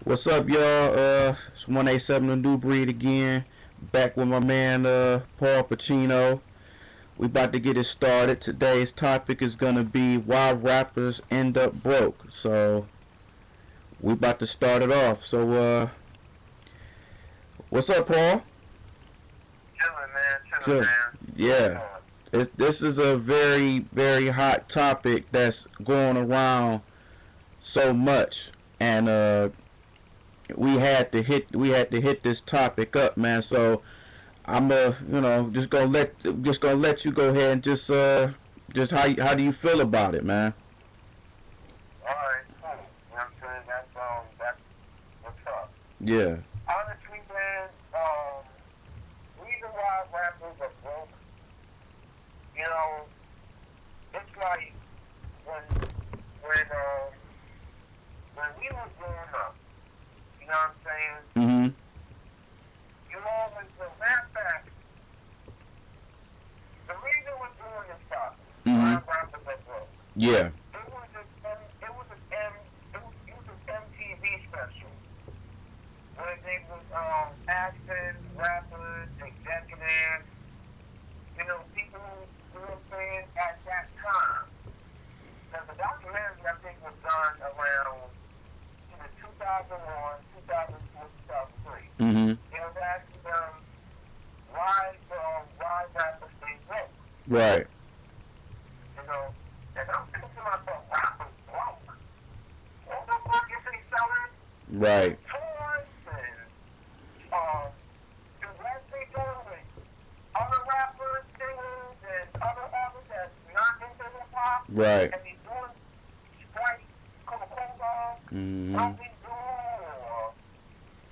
What's up, y'all? It's 187 The New Breed again. Back with my man, Paul Pacino. We about to get it started. Today's topic is gonna be why rappers end up broke. So we about to start it off. What's up, Paul? Chilling, man. Chilling, Sure. man. What's Yeah. going? This is a very, very hot topic that's going around so much, and we had to hit this topic up, man. So I'm just gonna let you go ahead and just how do you feel about it, man? All right, cool. You know what I'm saying? That's what's up. Yeah. Honestly, man, reason why rappers are broke, you know, it's like when when um when we was growing up, you know what I'm saying? Mhm. You always the matter of fact, the reason we're doing this topic, why Mhm. rappers are broke. Yeah. It was an MTV special where they was asking rappers, executives, people who were saying at that time. Now the documentary I think was done around 2001, 2002, 2003. Mhm. It was asking them why rappers stay broke. Right. You know, and I'm thinking to myself, rappers broke. What the fuck is they selling? Right. Toys and the rest they doing with other rappers, singers, and other artists that's not into hip hop, Right. and they doing Sprite, Coca-Cola, Mhm. Mountain Dew, or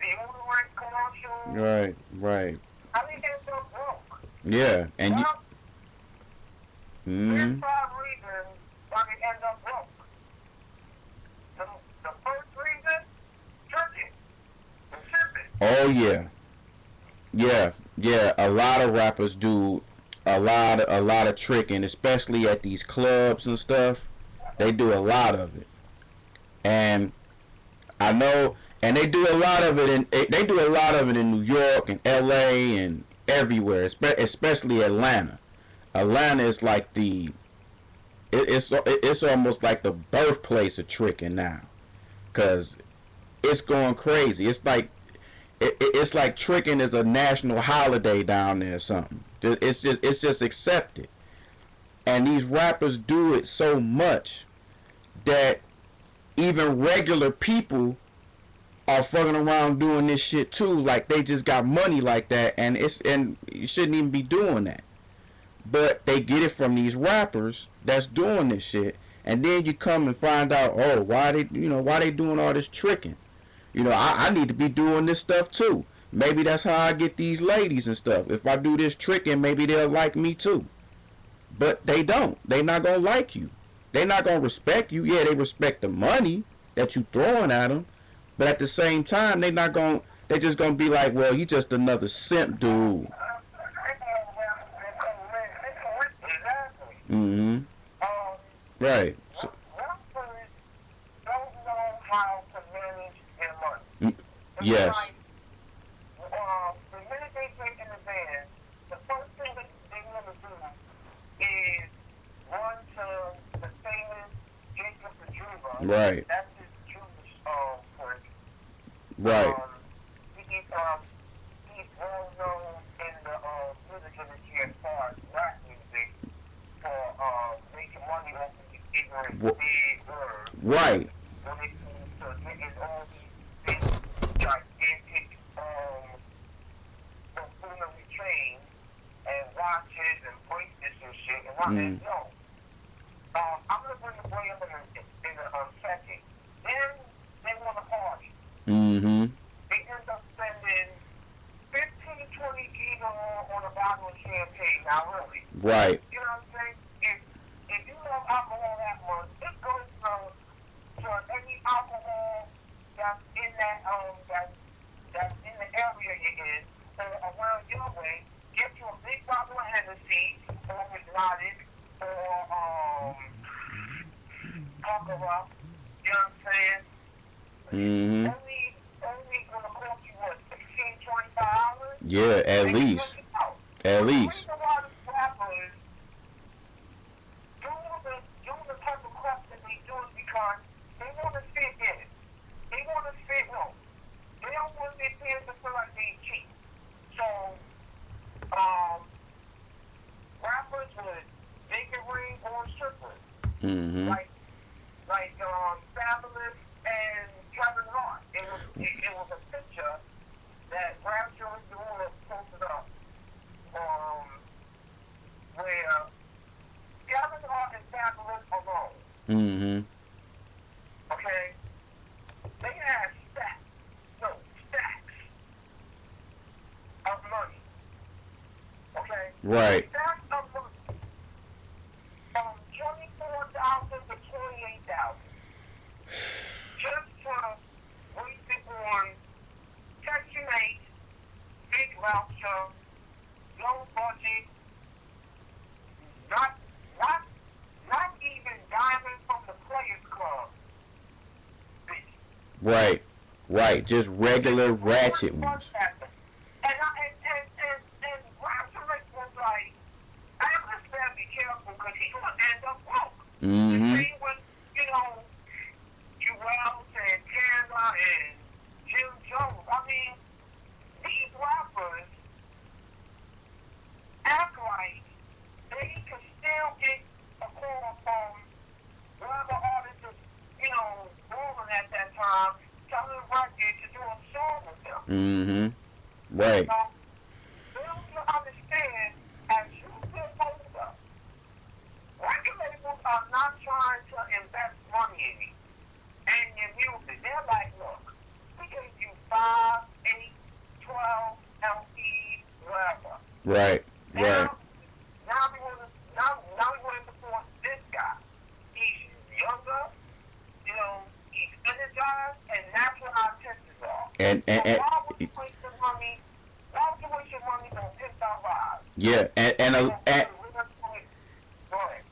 deodorant commercials. Right. Right. How they get so broke? Yeah. And you. Well, there's Mhm. five reasons why they end up broke. The, the first reason, drinking, and sipping. Oh yeah. Yeah. Yeah. A lot of rappers do a lot of tricking, especially at these clubs and stuff. They do a lot of it, and I know, and they do a lot of it in New York and L.A. and everywhere, especially Atlanta. Atlanta is like it's almost like the birthplace of tricking now, cause it's going crazy. It's like tricking is a national holiday down there or something. It's just accepted, and these rappers do it so much that even regular people are fucking around doing this shit too. Like they just got money like that, and you shouldn't even be doing that. But they get it from these rappers that's doing this shit, and then you come and find out, oh, why they doing all this tricking? I need to be doing this stuff too. Maybe that's how I get these ladies and stuff. If I do this tricking, maybe they'll like me too. But they don't. They not gonna like you. They not gonna respect you. Yeah, they respect the money that you throwing at them, but at the same time, they not going. They just gonna be like, well, you just another simp dude. Exactly. Mm-hmm. Um, Right. So, rappers don't know how to manage their money. mm, It's yes. like, the minute they get in the van, the first thing that they want to do is run to the famous Jacob the Jeweler. Right. That's his Jewish prick. Right. He's well known in the music industry as far as rap music for making money off of these ignorant big words Right. when it comes to getting all these big gigantic buffoonery chains and watches and bracelets and shit and what Mm. and no. I'm gonna bring the boy up in a second. Then they want to party. Mm-hmm. They end up spending 15, 20 G's on a bottle of champagne. Now, really, Right. you know what I'm saying? If you love alcohol that much, it goes to any alcohol that's in that's in the area you're in or around your way. Get you a big bottle of Hennessy or exotic or Baccarat. You know what I'm saying? Mm-hmm. Only Yeah, at They can least. look it out. At But the least. reason why the rappers do the type of crap that they do is because they want to fit in. They want to fit in. They don't want their peers to feel like they cheat. So, um, rappers would make it ring on strippers. Mm-hmm. Like Fabulous and Kevin Hart. It was a picture that Rapture was doing posted up. Where Kevin Hart and Fabulous alone. Mm-hmm. Okay? They had stacks of money. Okay? Right. Stacks of money. From 24,000 to 28,000. Just to waste it on Section 8, big voucher, low budget, not not even diamond from the Players Club. Bitch. Right. Right. Just regular ratchet And ones. Raptor was like, I just gotta be careful because he's gonna end up broke. The Mm-hmm. same with, Jewel and Chandler and Jim Jones. I mean, these rappers act like they can still get a call from whatever artist is, rolling at that time, telling record to do a song with them. Mm-hmm. Right. So, they don't understand, as you get older, record labels are not trying to invest money in you and your music. They're like, look, we gave you 5, 8, 12 LPs, whatever. Right. Right. Now we want to support this guy. He's younger, he's energized, and that's what our intentions are. And So why would you waste your money? Why would you waste your money on Pimp Our Ride? yeah.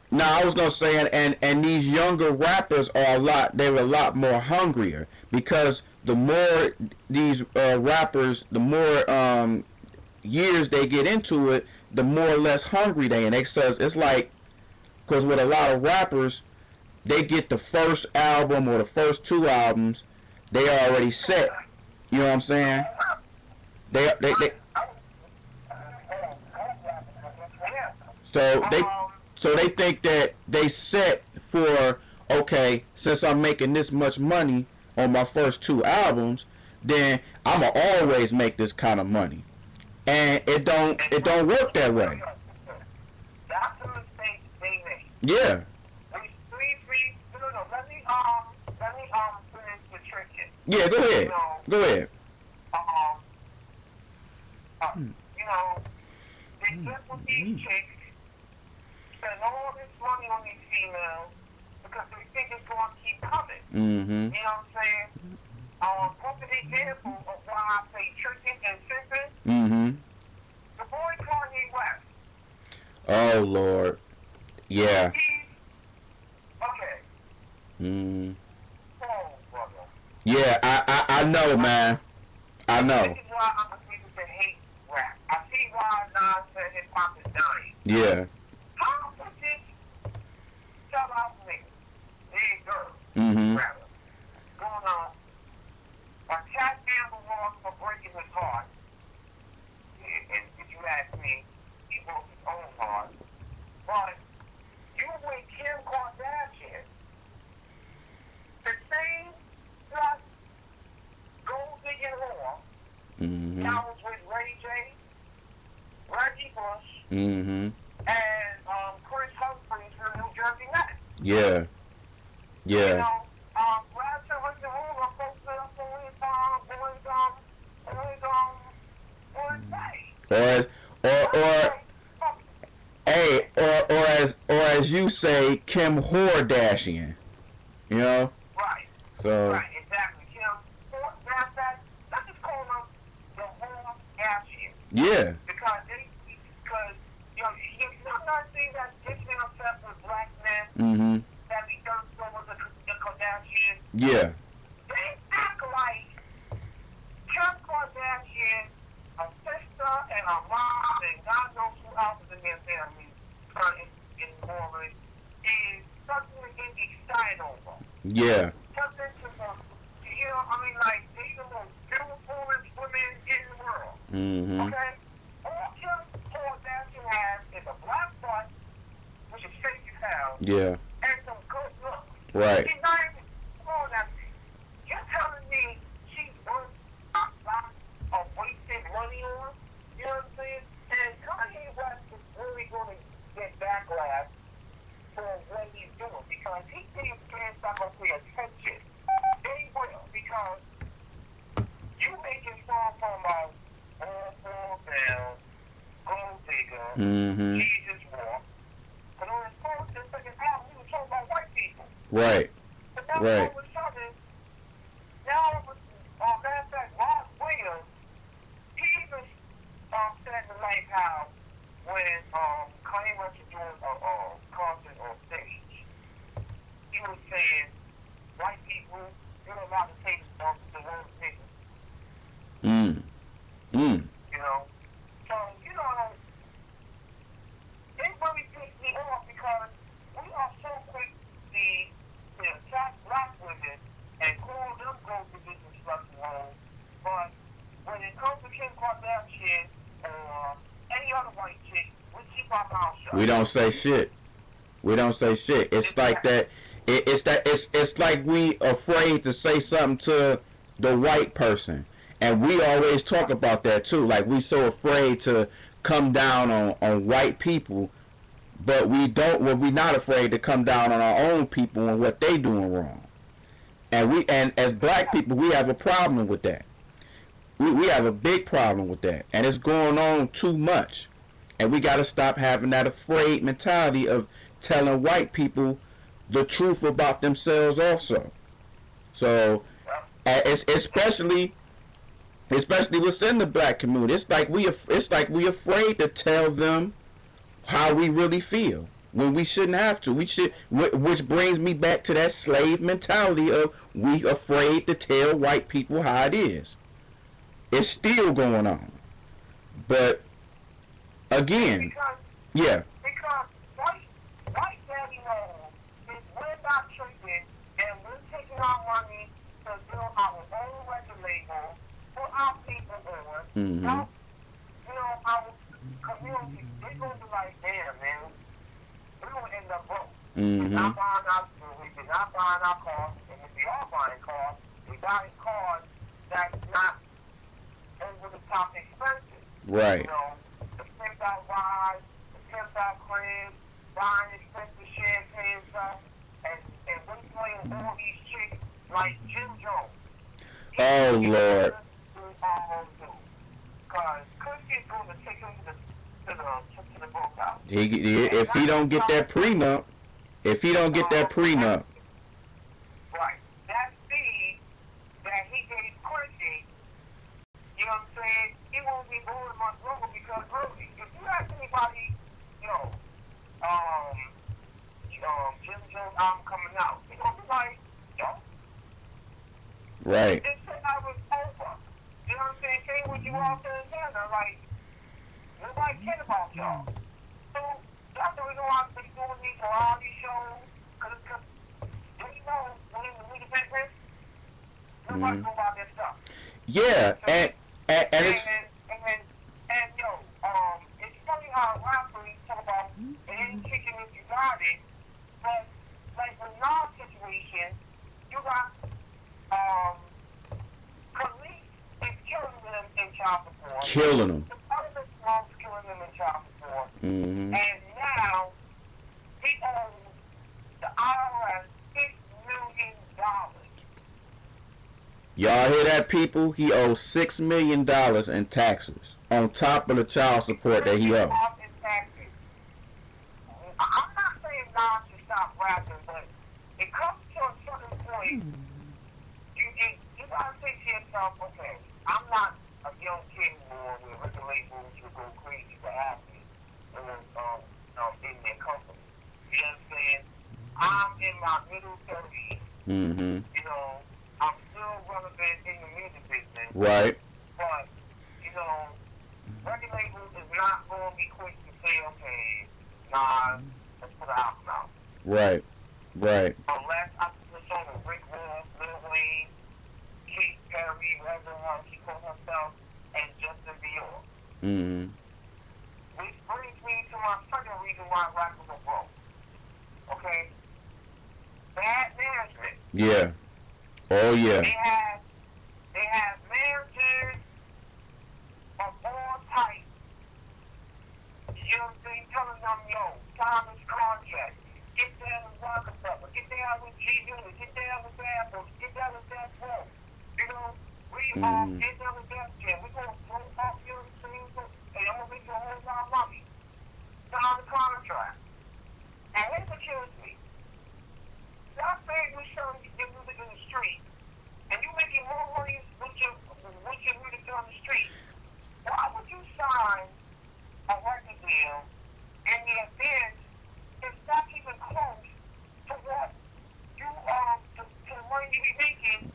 No, I was gonna say, and these younger rappers are they're a lot more hungrier because the more these rappers, the more years they get into it, the more or less hungry they. And they says it's like, because with a lot of rappers, they get the first album or the first two albums, they already set. You know what I'm saying? They so they So they think that they set for, okay, since I'm making this much money on my first two albums, then I'ma always make this kind of money. And it don't work that way. That's a mistake they made. Yeah. No. Let me finish the trick here. Yeah, go ahead. Go ahead. They get with these chicks, spend all this money on these females because they think it's going to keep coming. Mm-hmm. You know what I'm saying? Perfect example of why I say tricking and tripping. Mm-hmm. The boy Kanye West. Oh Lord. Yeah. Okay. Mm. Oh, brother. Yeah, I know, man. I know. This is why I'm a people that hate rap. I see why Nas said hip hop is dying. Yeah. How could this sell out nigga, big girl, Mm-hmm. rather, going on, attack Amber Ross for breaking his heart? And if you ask me, he broke his own heart. But you with Kim Kardashian, the same plus gold digging whore, Mm-hmm. that was with Ray J, Reggie Bush, Mm-hmm. and Chris Humphries from New Jersey Nets. Yeah. Yeah. Last time I was in the room, I posted up on his day. Or as you say, Kim Kardashian. You know? Right. So Right, exactly. Let's just call them the Kardashian. yeah. Because you sometimes see that Disney upset with black men Mm-hmm. that he does over the Kardashians. Yeah. They act like Kim Kardashian, a sister, Yeah. Just into the, I mean, like, these are the most beautiful women in the world. Mhm. Okay? All Kim Kardashian has is a black butt, which is 50 pounds, Yeah. and some good looks. Right. She's not even, come on now. You're telling me she's worth a lot of wasted money on? You know what I'm saying? And Kanye West is really going to get backlash for what he's doing because he thinks fans not going to pay attention. They will because you making songs from all fall down, gold digger, Mhm. Jesus walk. But on his first and second album, he was talking about white people. Right. But now Right. all of a sudden, now matter of fact, Ross Williams, he even said in the night how when Kanye West was doing a concert on stage, he was saying white people, you're not allowed to say the word nigga. Mm. Mm. You know? So, it really pissed me off because we are so quick to attack black women and call them go to business structure home. But when it comes to Kim Kardashian or any other white chick, we keep our mouth shut. We don't say shit. We don't say shit. It's like that. It's like we afraid to say something to the white person, and we always talk about that too. Like we so afraid to come down on white people, but we don't. Well, we not afraid to come down on our own people and what they doing wrong. And as black people, we have a problem with that. We have a big problem with that, and it's going on too much. And we got to stop having that afraid mentality of telling white people the truth about themselves also. So, it's especially within the black community, it's like we afraid to tell them how we really feel when we shouldn't have to. We should, which brings me back to that slave mentality of we afraid to tell white people how it is. It's still going on, but again, Because yeah, white daddy knows if we're not tricking and we're taking our money to build our own record label, put our people on, mm-hmm, our community, they're going to be like, damn, man, we're going to end up broke. We're mm-hmm, not buying our jewelry, we're not buying our cars, and if we are buying cars, we're buying cars that's not over the top expensive. right, The pimped out rides, the pimped out cribs, buying expensive champagne stuff, and we playing all these chicks like Jim Jones. oh Lord, Because Chrissy's going to take him to the boathouse. if he don't get that prenup, if he don't get that prenup, Right. That fee that he gave Chrissy, you know what I'm saying? He won't be going much longer because really, if you ask anybody, Jim Jones album coming out, they're gonna be like, right, this shit I was over. You know what I'm saying? Same with you all in Canada, like nobody cared about y'all. So that's the reason why they're doing these variety shows, because they know when the business, nobody go about their stuff. yeah, and it's And it's funny how rappers talk about it ain't kicking if you got it, but like the Nas situation, you got police is killing them in child support. killing them. The government wants killing them in child support, Mm-hmm. and now he owes the IRS $6 million. Y'all hear that, people? He owes $6 million in taxes on top of the child support that he owes. I'm not saying Nas should stop rapping, but it comes to a certain point, you gotta think to yourself, okay, I'm not a young kid anymore where record labels will go crazy for happy in their company. You know what I'm saying? I'm in my middle 30s. Mm-hmm. I'm still relevant in the music business. Right. But, record labels is not going to be quick to say, okay, nah, let's put an album out. Right. Right. Unless I put a Pacino, Rick Ross, Lil Wayne, Kate Perry, everyone, she called herself, and Justin Bieber. Mm-hmm. Which brings me to my second reason why rappers are broke. Okay? Bad management. Yeah. Oh yeah. They have managers of all types. You know what I'm saying? Telling them, yo, sign this contract. Get down with Rockefeller. Get down with G Unit. Get down with Apples. Get down with that Pro. You know, we get down with that Jam. We're going to blow up your things. And I'm going to make you a whole lot of money. Sign the contract. And here's what kills me. Y'all say we're selling your music in the street. And you making more money with your music on the street. Why would you sign a record deal and the event is not even close to what you to the money you be making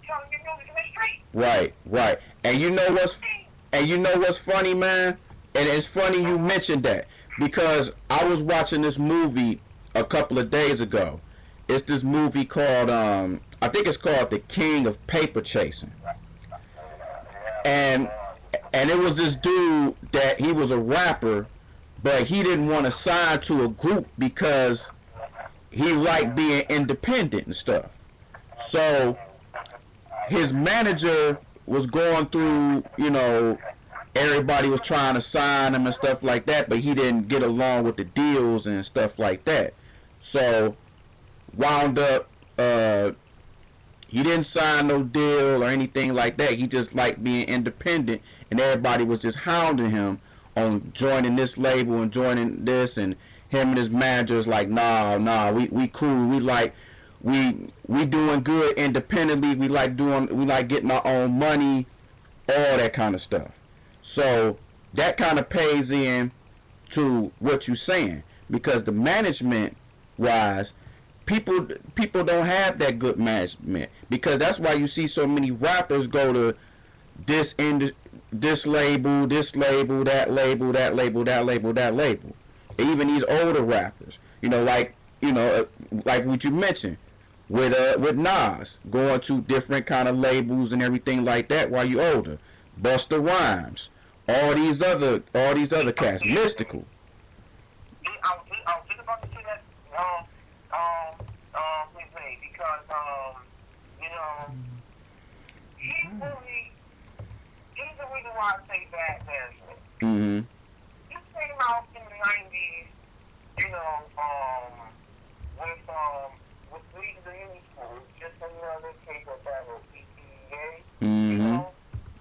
selling your music in the street? Right, right. And you know what's funny, man? And it's funny you mentioned that because I was watching this movie a couple of days ago. It's this movie called I think it's called The King of Paper Chasing. And it was this dude that he was a rapper, but he didn't want to sign to a group because he liked being independent and stuff. So his manager was going through, you know, everybody was trying to sign him and stuff like that, but he didn't get along with the deals and stuff like that. So wound up he didn't sign no deal or anything like that. He just liked being independent, and everybody was just hounding him on joining this label and joining this, and him and his managers like, nah, we cool. We doing good independently. We like getting our own money, all that kind of stuff. So that kind of pays in to what you're saying, because the management wise, people don't have that good management, because that's why you see so many rappers go to this label, that label. Even these older rappers, like what you mentioned with Nas, going to different kind of labels and everything like that while you older. Busta Rhymes, all these other cats, Mystical. I was just about to say that. His name, because he's the reason why I say bad management. Mm-hmm. He came out in the '90s, with Leading the New School, just another case of that with PTA, Mm-hmm.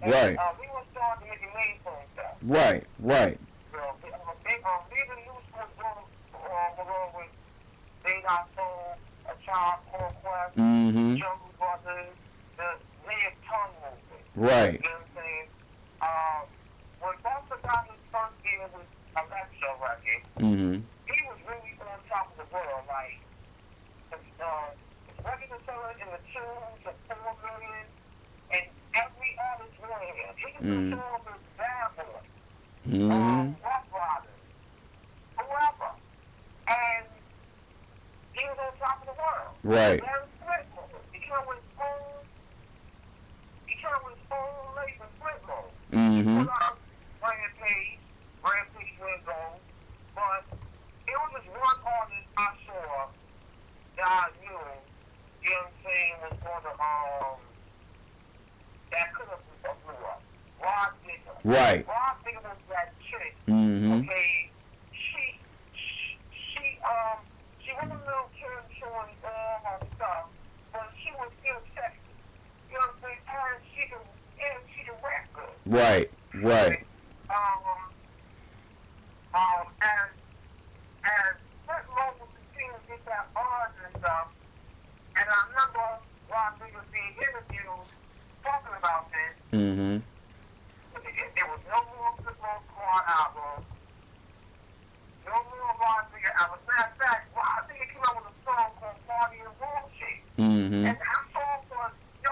Right. He was starting to make a name for himself. Right. Leading the New School was along with They Got Soul, A Child Called Quest, Mm-hmm. Jungle Brothers, the Native Tongue Movement. Right. You know what I'm saying? When Busta got his first deal with Electro record, Mm-hmm. he was really on top of the world. Like, his records are selling in the 2 to 4 million, and every artist wanted him. He was performed with Bad Boy, Rough Riders, whoever. And he was on top of the world. Right. He came with his own label, Flip Mode. Mm-hmm. He put out Rampage went gold, but it was just one artist I saw that I knew, you know what I'm saying, was going to, that could have blew up. Rod Digger. Right. Rod Digger was that chick, Mm-hmm. okay, she was a little kid showing all her stuff, but she was still sexy. You know what I'm saying? And she can rap good. Right. And Flip Mode was continuing to get that bars and stuff, and I remember Rod Digger being interviewed talking about this. Mm-hmm. There was no more Flip Mode Squad album, no more Rod Digger album. Matter of fact, Rod Digger came out with a song called Party and Bullshit. Mm-hmm. And that song was, you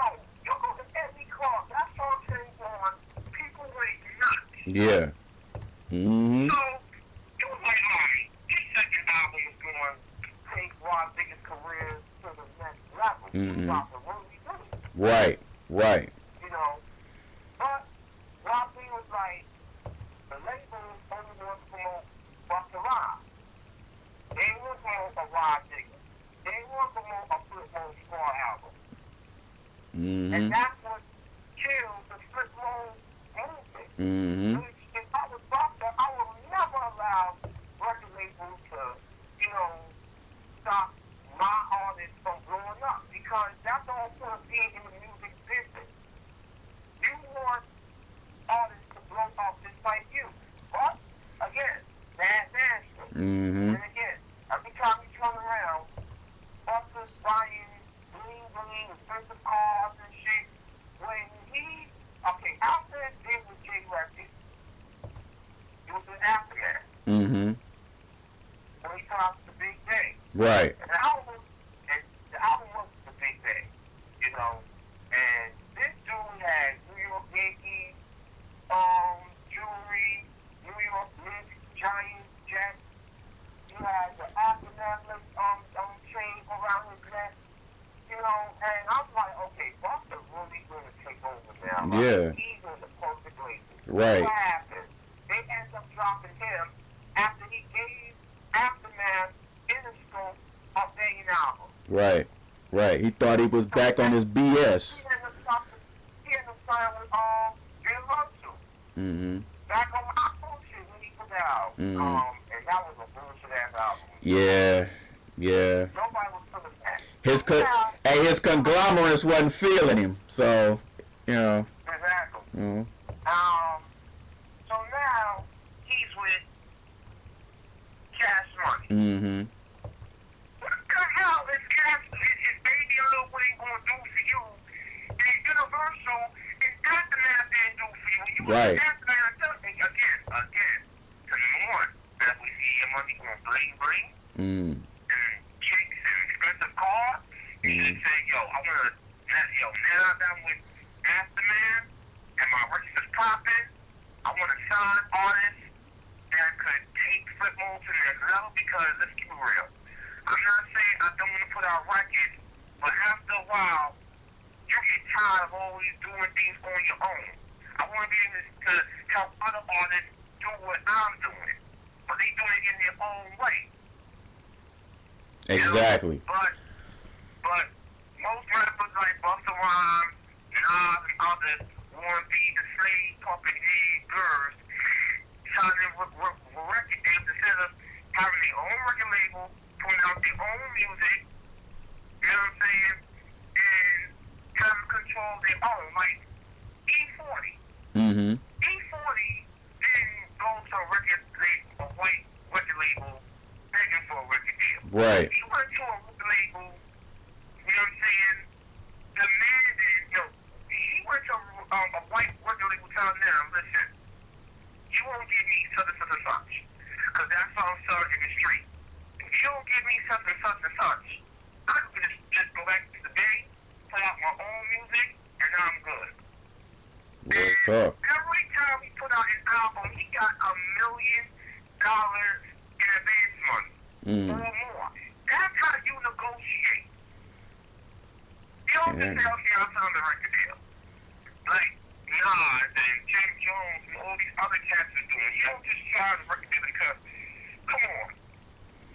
go to every club, that song turns on, people went nuts. Yeah. Mm-hmm. So, it was like, alright, this second album is going to take Rod Digger's career to the next level. Mm-hmm. Stop the really do it. Right. Right. You know, but Rocky was like, the label only wants to promote Busta Rhymes. They ain't want to promote a Rod Digger. They ain't want to promote a Flip Mode Squad album. Mm-hmm. And that's what killed the Flip Mode movement. Mm-hmm. Which, if I was Busta, I would never allow record labels to, you know, stop my artists from blowing up. Because that's the whole point of being in the music business. You want artists to blow up just like you. But, again, bad management. Mm-hmm. And again, every time you turn around, Busta's buying bling, expensive cars and shit. When he, okay, after it did with J Records, it was an aftermath. Mm-hmm. When he put out the Big Day. Right. And the album was the Big Day, you know. And this dude had New York Yankees, jewelry, New York Knicks, Giants, Jets. You had the aftermath chain around his neck, you know. And I'm like, okay, Busta really gonna take over now. Yeah. He's in the perfect places. Right. What happened? They ended up dropping him after he gave Aftermath Interscope a banging album. Right. Right. He thought he was back on his BS. He ended up signing with Bill Russell. Mm-hmm. Back on my bullshit when he put out. Mm-hmm. And that was a bullshit ass album. Yeah. Yeah. Nobody was feeling that. His conglomerates wasn't feeling him, so you know. Exactly. Mm-hmm. So now he's with Cash Money. Mm-hmm. What the hell is Baby Lil Wayne gonna do for you? And Universal and Aftermath didn't do for you. You Right. Aftermath again. To number one, that we see your money going bling. Mm. And chicks and expensive cars. And you say, yo, I wanna, now that I'm with Aftermath and my records is popping, I wanna sign artists that could take Flip Mode to the next level because let's keep it real. I'm not saying I don't want to put out records, but after a while, you get tired of always doing things on your own. I want to be able to help other artists do what I'm doing, but they do it in their own way. Exactly. You know? But most rappers like Busta Rhymes, Nas, and others want to be the slave puppet head girls, signing record deals instead of having their own record label, putting out their own music, you know what I'm saying, and having control of their own, like E40. Mm-hmm. E40 didn't go to a white record label begging for a record deal. Right. He went to a record label, you know what I'm saying, demanding, he went to a white record label telling them, listen, you won't give me such and such and such, because that's all I'm selling in the street. If you don't give me such and such and such, I can just go back to the bay, put out my own music, and I'm good. What's up? Every time he put out an album, he got $1 million in advance money or more. That's how you negotiate. You don't just say, okay, I'll sign the record deal. Like Nas and Jim Jones and all these other cats are doing. You don't just sign the record deal because, come on.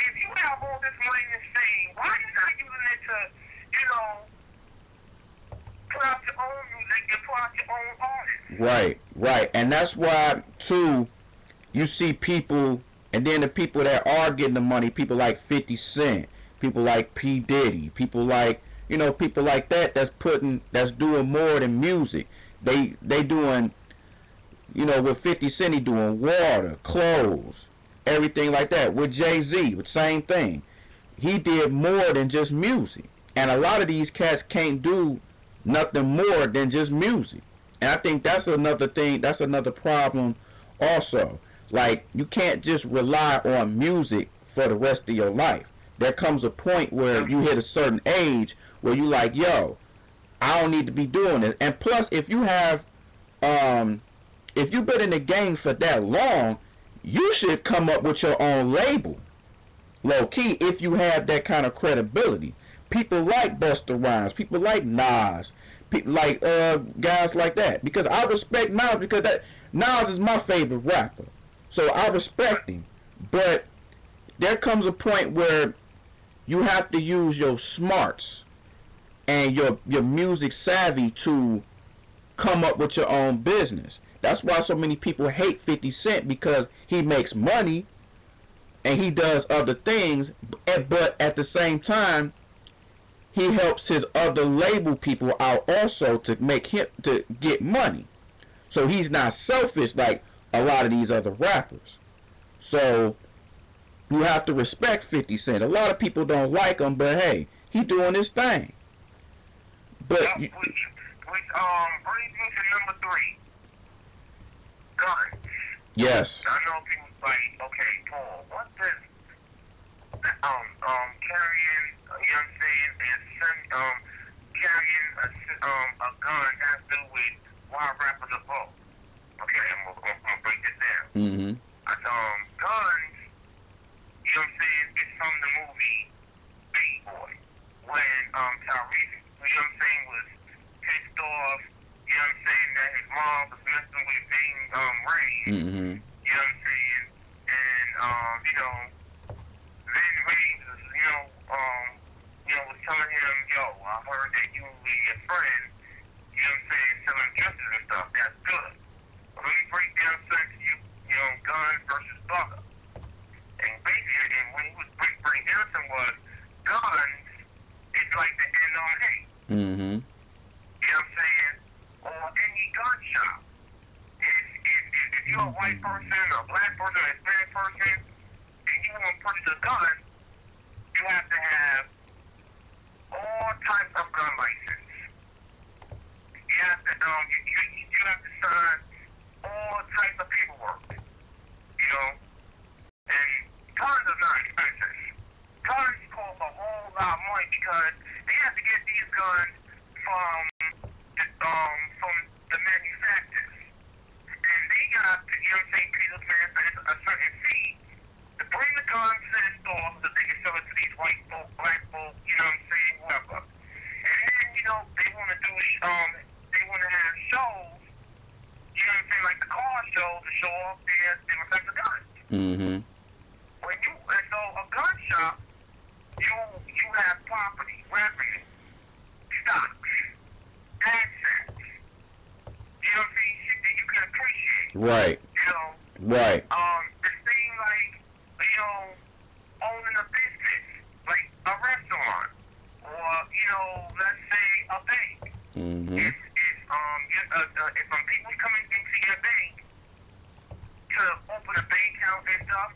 If you have all this money in fame, why are you not using it to, put out your own music and put out your own artists? Right, right. And that's why, too, you see people, and then the people that are getting the money, people like 50 Cent, people like P. Diddy, people like, people like that's doing more than music. They doing, with 50 Cent, he doing water, clothes, everything like that. With Jay-Z, the same thing. He did more than just music. And a lot of these cats can't do nothing more than just music. And I think that's another thing, that's another problem also. Like, you can't just rely on music for the rest of your life. There comes a point where you hit a certain age where you like, yo, I don't need to be doing this. And plus, if you have, if you've been in the game for that long, you should come up with your own label, low key, if you have that kind of credibility. people like Busta Rhymes, people like Nas, people like guys like that. Because I respect Nas because that Nas is my favorite rapper, so I respect him. But there comes a point where you have to use your smarts and your music savvy to come up with your own business. That's why so many people hate 50 Cent because he makes money and he does other things, but at the same time he helps his other label people out also to make him to get money. So he's not selfish like a lot of these other rappers. So you have to respect 50 Cent. A lot of people don't like him, but hey, he doing his thing. But which brings me to number 3. Guns. yes. I know people like, okay, Paul, what does carrying, you know what I'm saying, carrying a gun has to do with why rappers are broke? Okay, I'm gonna break this down. Mhm. Guns, you know what I'm saying, is from the movie Big Boy, when Tyrese, you know what I'm saying, was pissed off, you know what I'm saying, that his mom was messing with being raised. Mhm. You know what I'm saying? And you know, then Reeves was, was telling him, yo, I heard that you and your friend, you know what I'm saying, selling dresses and stuff. That's good. But let me break down something to you, you know, guns versus butter. And basically, and when he was breaking down something was, guns is like the end on hate. Mhm. You know what I'm saying? Or any gun shop. If you're a white person or a black person or a Hispanic person and you want to purchase a gun, you have to have all types of gun license. You have to you have to sign all types of paperwork. You know? And guns are not expensive. Guns cost a whole lot of money because they have to get these guns from the manufacturers. And they got to, you know what I'm saying, pay those manufacturers a certain fee to bring the guns to the store so that they can sell it to these white folk, black folk, you know what I'm saying, whoever. And then, you know, they want to do, they want to have shows, you know what I'm saying, like the car shows to show off their different types of guns. Mhm. And so a gun shop, you have property, revenue, stocks, assets. You know what I'm saying? Shit that you can appreciate. Right. You know, Right. it seems like, you know, owning a business, like a restaurant, or, you know, let's say a bank. Mhm. If some people coming into your bank to open a bank account and stuff,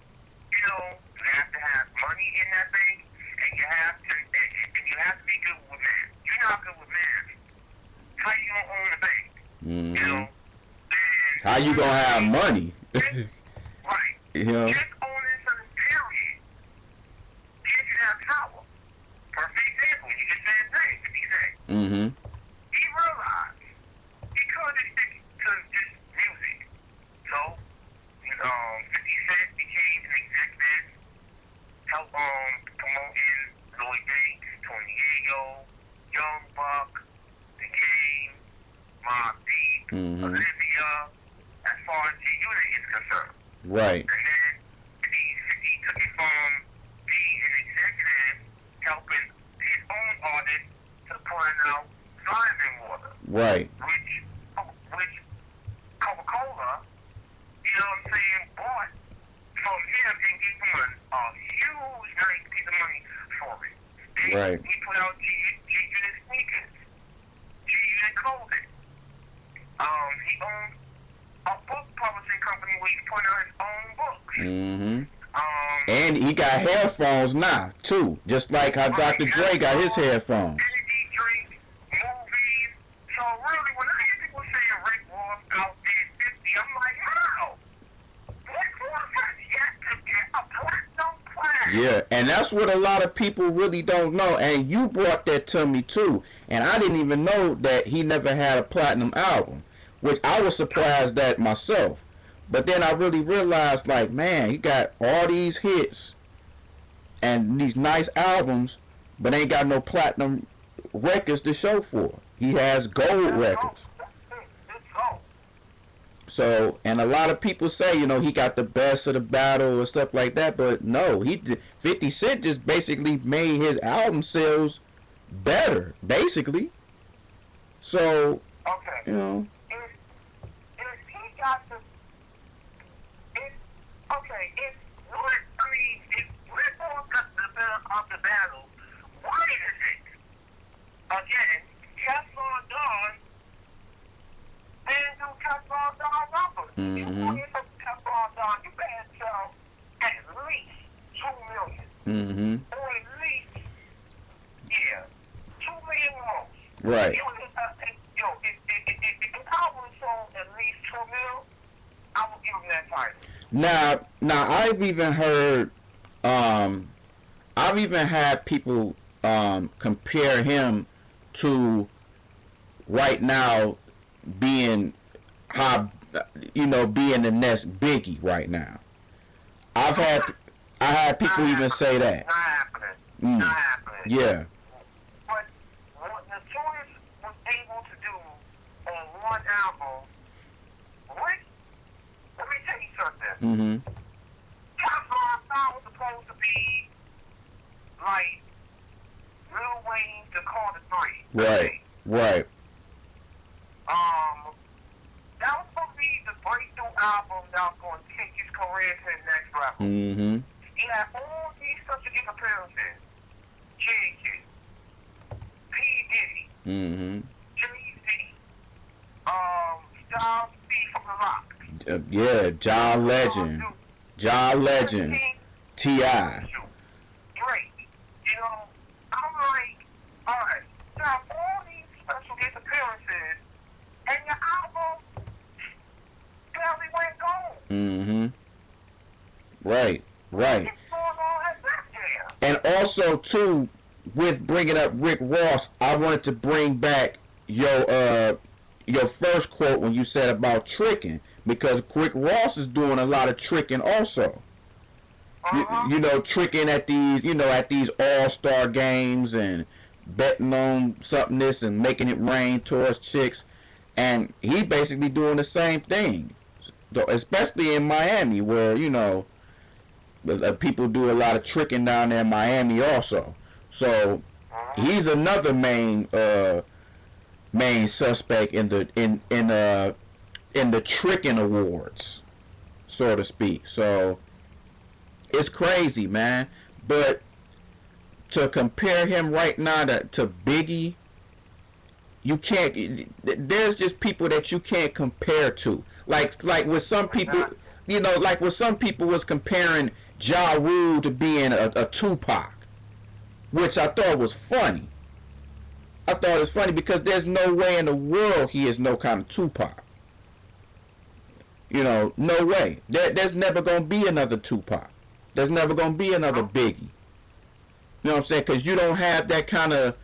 you know, you have to have money in that bank, and you have to be good with math. You're not good with math. How you gonna own a bank? Mhm. You know, How you gonna have money? right. You know. Just owning something, period, gives you that power. Perfect example, you just said that, 50 Cent. Mhm. He realized he couldn't stick to just music. So, 50 Cent became an executive, helped promoting Lloyd Banks, Tony Diego, Young Buck, The Game, Mobb Deep, Mhm. Olivia, as far as G Unit is concerned. Right. And then he took it from being an executive, helping his own artists to putting out Vitamin Water, Right. which Coca-Cola, you know what I'm saying, bought from him and gave him a huge nice piece of money for it. And Right. he put out G-Unit sneakers, G-Unit clothing. He owned a book publishing company where he put out his own books. Mhm. And he got headphones now too, just like how Dr. Dre got his headphones. Energy drink, movies. So really, when I hear people saying Rick Ross out there 50, I'm like, how? Rick Ross has yet to get a platinum plaque. Yeah, and that's what a lot of people really don't know. And you brought that to me too, and I didn't even know that he never had a platinum album, which I was surprised at myself. But then I really realized, like, man, he got all these hits and these nice albums, but ain't got no platinum records to show for it. He has gold Let's go. records. That's it. Let's go. So, and a lot of people say, he got the best of the battle or stuff like that, but no, 50 Cent just basically made his album sales better, basically. So, Okay. you know, If he got the, if, okay, if Lord, I mean, if Red Bull got the better of the battle, why is it, again, Teflon Don didn't do Teflon Don numbers? You put in some Teflon Don, you better sell at least 2 million. Or at least, yeah, 2 million more. right. If the album sold at least 2 mil, I would give him that title. Now, I've even had people compare him to right now being how being the next Biggie right now. I've had I had people even say that. Not happening. Mm. Not happening. Yeah. But what the Toys was able to do on one album, let me tell you something. Teflon Don was supposed to be like Lil Wayne to Carter 3. Right. Right. That was supposed to be the breakthrough album that was going to take his career to the next level. He had all these subject appearances. Jay-Z, P. Diddy, Jay-Z, Styles P from The Rock. Yeah, John Legend. John Legend. T.I. Great. I'm like, alright, you have all these special guest appearances, and your album barely went gold. Right. Right. What's going on at that jam? And also too, with bringing up Rick Ross, I wanted to bring back your first quote when you said about tricking, because Rick Ross is doing a lot of tricking also. Tricking at these all-star games and betting on something this and making it rain towards chicks, and he basically doing the same thing, especially in Miami where people do a lot of tricking down there in Miami also. So he's another main suspect in the tricking awards, so to speak. So it's crazy, man. But to compare him right now to Biggie, you can't. There's just people that you can't compare to. Like with some people, like with some people was comparing Ja Rule to being a Tupac, which I thought was funny. I thought it was funny because there's no way in the world he is no kind of Tupac. No way. There's never gonna be another Tupac. There's never gonna be another Biggie. You know what I'm saying? Because you don't have that kind of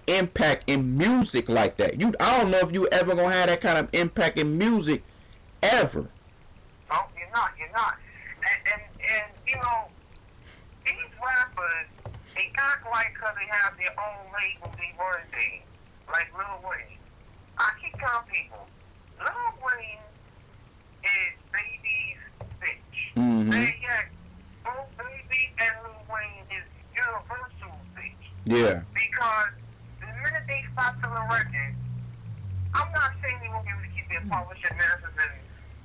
impact in music like that. I don't know if you ever gonna have that kind of impact in music ever. No, you're not. And these rappers, they act like because they have their own label, they run things. Like Lil Wayne. I keep telling people, Lil Wayne is Baby's bitch. Both Baby and Lil Wayne is universal bitch. Yeah. Because the minute they stop selling records, I'm not saying they won't be able to keep their publishing masters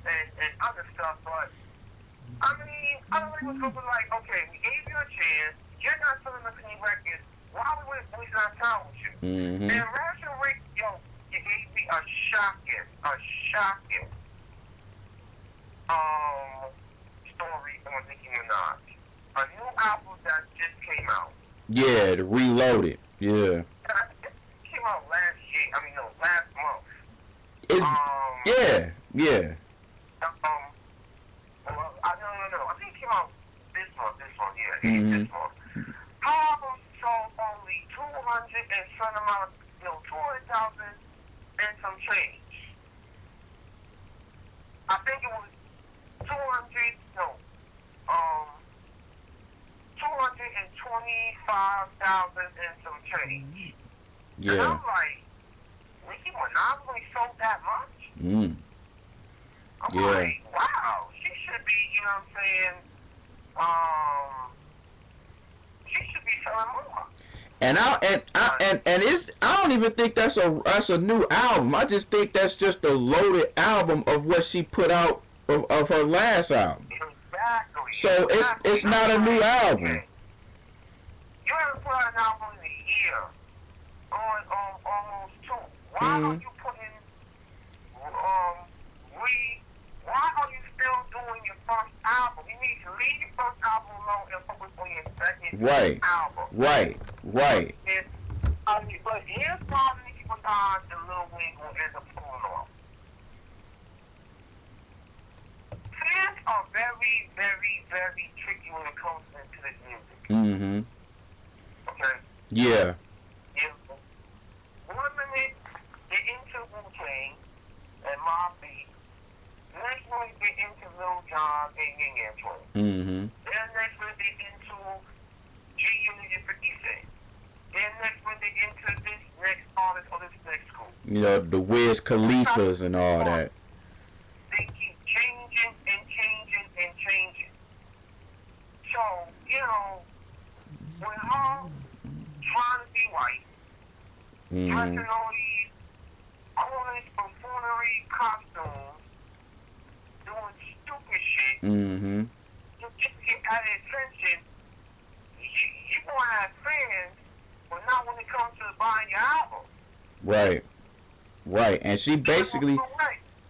and other stuff, but I mean, other labels will be like, okay, we gave you a chance, you're not selling us any records, why would we waste our time with you? And Rational Rick, you gave me a shocking story on Nicki Minaj. A new album that just came out. Yeah, the Reloaded. Yeah. It came out last month. Yeah. No. I think it came out this month, this month. Album sold only 200 and some amount, 200,000 and some change. I think it was 220,000 $25,000 and some change. And Yeah. I'm like, Nicki Minaj only sold that much? Mm. I'm Yeah. like, wow, she should be, you know what I'm saying, she should be selling more. And I don't even think that's a new album. I just think that's just a loaded album of what she put out of her last album. Exactly. So it's not a new album. Okay. You haven't put out an album in a year, on almost two. Why are you putting why are you still doing your first album? You need to leave your first album alone and focus on your second album. Right. But here's why Nicki Minaj and Lil Wayne will end up pulling off. Fans are very, very, very tricky when it comes into this music. Mm-hmm. Okay? Yeah. One minute you're into Wu-Tang and Mobb Deep. Next minute you're into Lil Jon and Ying Yang Twin. Mm-hmm. Then next minute they're into G-Unit and 50 Cent. Then next minute they're into this next artist or this next group. You know, the Wiz Khalifas and all that. They keep changing and changing and changing. So, you know, when her trying to be white, dressing all these buffoonery costumes, doing stupid shit, just to get out of attention, you going to have fans, but not when it comes to buying your album. Right. And she basically,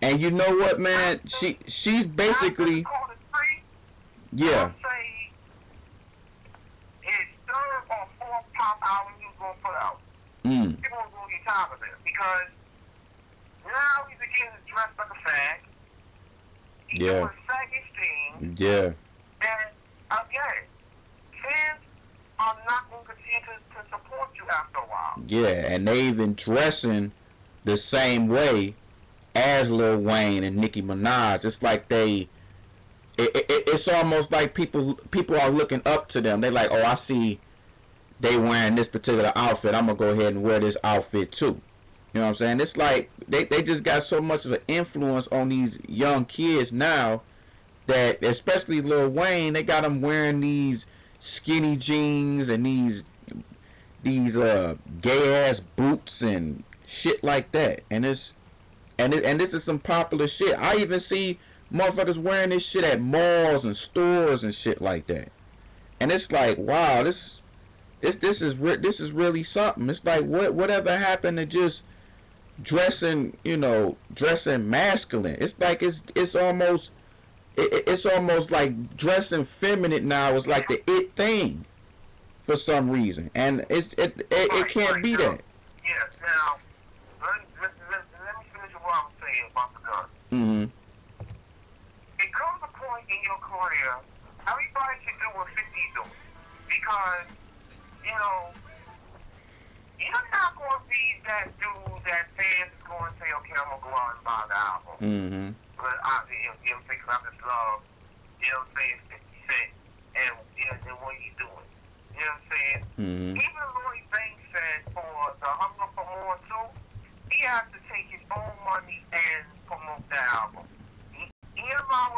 and you know what, man? She's basically, yeah. His third or fourth pop album he was going to put out. People are going to get tired of it because now he's beginning to dress like a fag. He's doing faggy things. Yeah. And again, fans are not going to continue to support you after a while. Yeah, and they even dressing the same way as Lil Wayne and Nicki Minaj. It's like it's almost like people are looking up to them. They like, oh, I see they wearing this particular outfit. I'm gonna go ahead and wear this outfit too. You know what I'm saying? It's like they just got so much of an influence on these young kids now that, especially Lil Wayne, they got them wearing these skinny jeans and these gay ass boots and shit like that. And this is some popular shit. I even see motherfuckers wearing this shit at malls and stores and shit like that. And it's like, wow, this is really something. It's like, whatever happened to just dressing masculine? It's like it's almost like dressing feminine now is like the it thing for some reason, and it can't be that. Yes. Now, let me finish what I'm saying about the gun. Mm-hmm. It comes a point in your career, everybody should do what 50 do, because you're not going to be that dude that fans is going to say, okay, I'm going to go out and buy the album. Mm-hmm. But I just love, 50 Cent and what he's doing. You know what I'm saying? Mm-hmm. Even Lloyd Banks said for the Hunger for More too, he has to take his own money and promote the album. EMI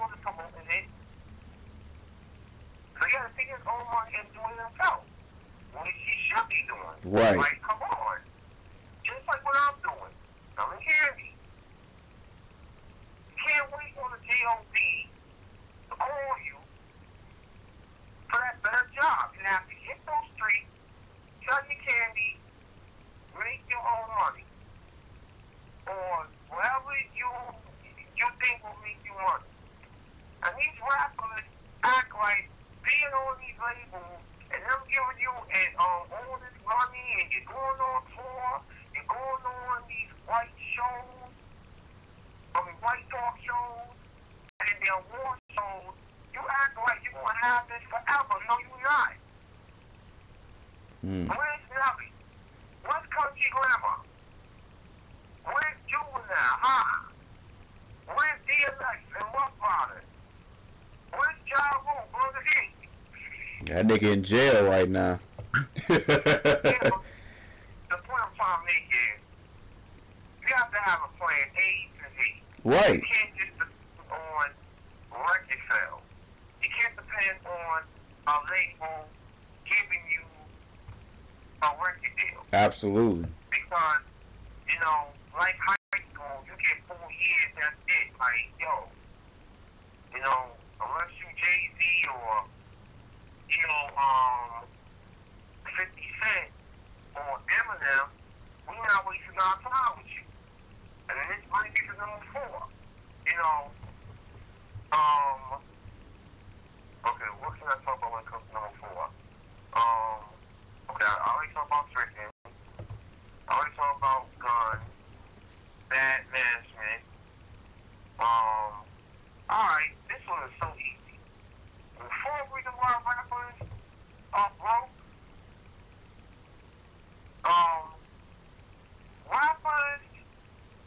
wasn't promoting it. So he has to take his own money and do it himself. Which he should be doing. Right. Like, come on. Just like what I'm doing. I'm in Candy. You can't wait on the G.O.D. to call you for that better job. You have to hit those streets, sell your candy, make your own money. Or whatever you think will make you money. And these rappers act like being on these labels and them giving you all this money, and you're going on tour, you're going on these white shows, white talk shows, and their war shows. You act like you're going to have this forever. No, you're not. Where's Nelly? Where's Country Grammar? Where's Juvenile? Where's DMX and Rough Riders? Where's Ja Rule? Brother Inc? That nigga in jail right now. Yeah, but the point I'm trying to make is you have to have a plan A to Z. You Right. can't just depend on record sales. You can't depend on a label giving you a record deal. Absolutely. Because, you know, like high school, you get 4 years, that's it. Like, yo, you know, unless you Jay-Z or, you know, 50 Cent or Eminem, we're not wasting our time with you. And then this money is number 4. You know, okay, what can I talk about when it comes to number 4? Okay, I already talked about tricking. I already talked about guns, bad management. Alright, this one is so easy. Before we do our rappers are broke, rappers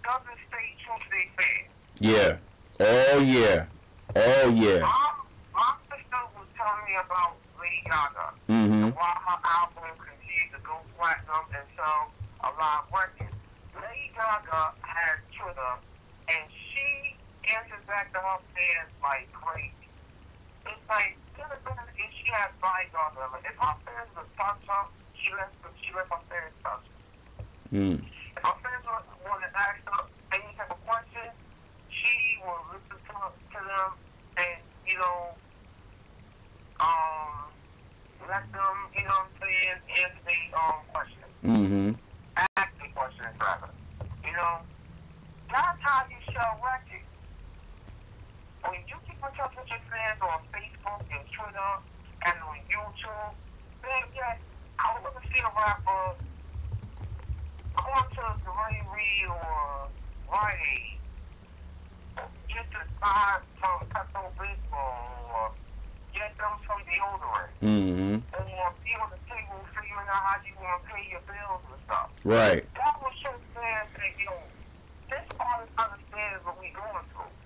doesn't stay true to their fans. Yeah. Oh yeah. Oh yeah. My sister was telling me about Lady Gaga. Mm-hmm. And why her album continued to go platinum and sell a lot of records. Lady Gaga has Twitter, and she answers back to her fans like crazy. It's like, if she has bodyguards, if her fans would touch her, she lets her fans touch her. Mm. If her fans want to ask her any type of question, she will listen to them and, you know, let them, you know what I'm saying, answer their questions. Mm-hmm. Ask the questions, rather. You know, that's how you show records. When you keep in touch with your fans on Facebook and Twitter and on YouTube, man, yes, I want to see a rapper going to Dwayne Reed or Rite Aid, get the side from Pepto Bismol or get them some deodorant. Mm-hmm. Or be on the table figuring out how you want to pay your bills and stuff. Right. That was so fans that, you know, this artist understands what we going through.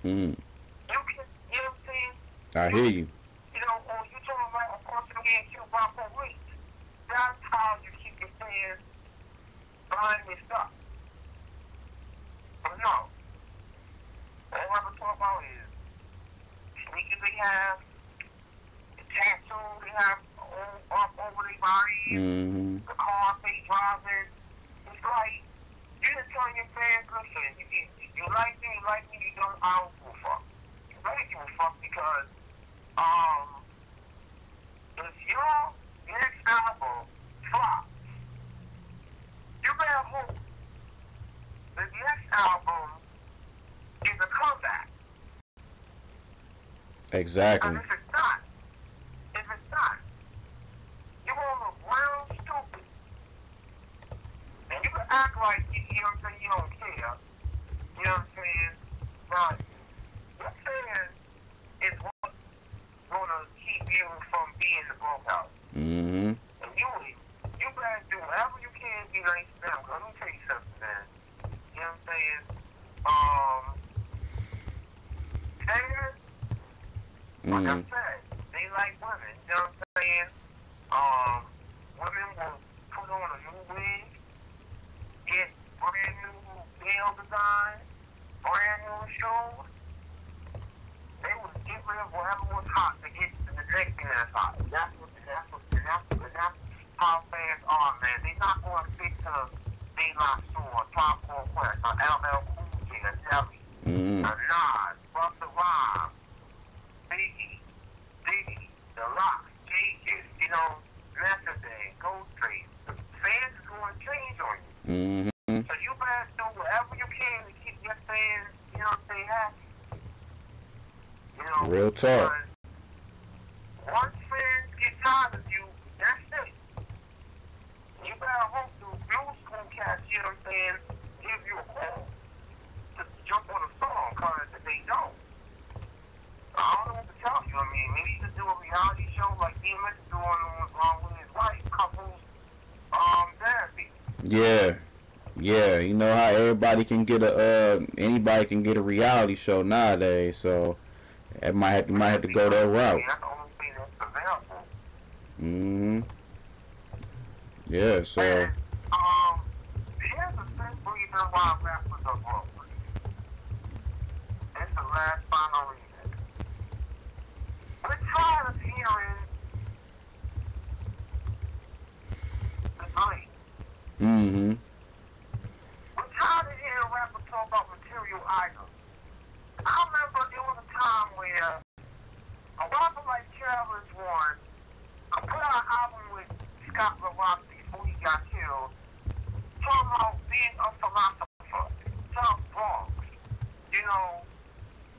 Mm. You know what I'm saying? I hear you. You know, or you talking about, of course, I'm getting killed by police. That's how you keep your fans behind your stuff. But no. All I ever talk about is sneakers they have, the tattoos they have up over their bodies, Mm-hmm. the cars they driving. It's like, you just telling your fans, listen, you like me, you don't, I don't give a fuck. You better give a fuck because, if your next album flops, you better hope the next album is a comeback. Exactly. Because if it's not, you're going to look real stupid. And you can act like, you know what I'm saying, you don't care. You know what I'm saying? But your fans is what's going to keep you from being the broke house. Mm-hmm. And you better do whatever you can to be nice to them. Let me tell you something, man. You know what I'm saying? Fans, like I said, they like women. You know what I'm saying? Women will put on a new wig, get brand new nail design, brand new shoes. They would get rid of whatever was hot to get to the next thing that's hot. That's how fans are, man. They're not going to stick to De La Soul, Top 4 Quest, or LL Cool J, or Nelly, or Nas, Busta Rhymes, Biggie, The Lox, Jadakiss, you know, Yesterday, Ghostface. The fans is going to change on you. Mm-hmm. So you better do whatever you can to keep your fans, you know, stay happy. You know, Real talk. once fans get tired of you, that's it. You better hope the news school cats, you know what I'm saying, give you a call to jump on a song, because if they don't, I don't know what to tell you. I mean, maybe you could do a reality show like DMX is doing with his wife, couples, therapy. Yeah. Yeah. You know how everybody can get anybody can get a reality show nowadays, so it might have to go that route. That's the only thing that Mm-hmm. Yeah, so. And here's the simple reason why rappers are broke. It's the last final reason. We're tired of hearing the blame. Mm-hmm. We're tired of hearing rappers talk about material items. I remember there was a time where a rapper like Travis Warren put out an album with Scott LaRock before he got killed, talking about being a philosopher, South Bronx. You know,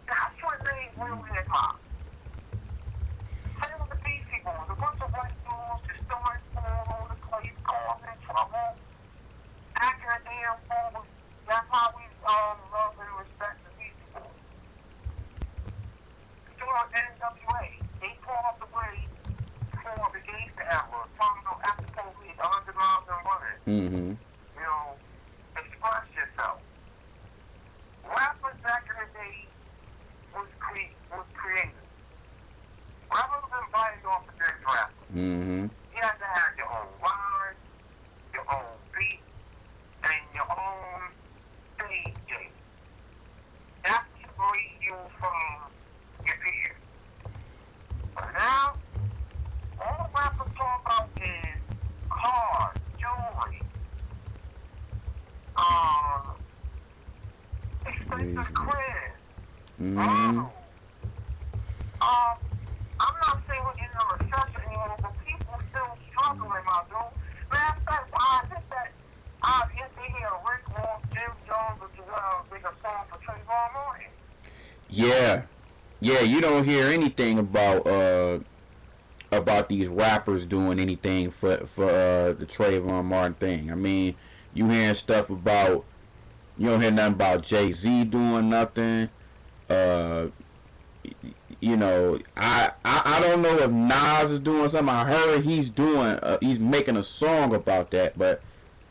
that's what made real hip hop. Same with the Beastie Boys, a bunch of white dudes just throwing all over the place, causing trouble, acting a damn fool. That's how we love and respect the Beastie Boys. Still on NWA, they paved the way for the gangster era, talking about after police, 100 miles and running. Mm-hmm. You know, express yourself. Rappers back in the day was creative. Rappers was invited off the big rappers. Mm-hmm. You had to have your own rhymes, your own beat, and your own stage game. That separated you from your peers. But now, all rappers talk about is cars, jewelry, expensive cribs, Mm-hmm. I'm not saying we're in a recession anymore, but people still struggling, my dude. Matter of fact, I think that I used to hear Rick Ross, Jim Jones, as well, make a song for Trayvon Martin. Yeah. Yeah, you don't hear anything about these rappers doing anything for the Trayvon Martin thing. I mean, you hearing stuff about you don't hear nothing about Jay-Z doing nothing. Uh, I don't know if Nas is doing something. I heard he's making a song about that, but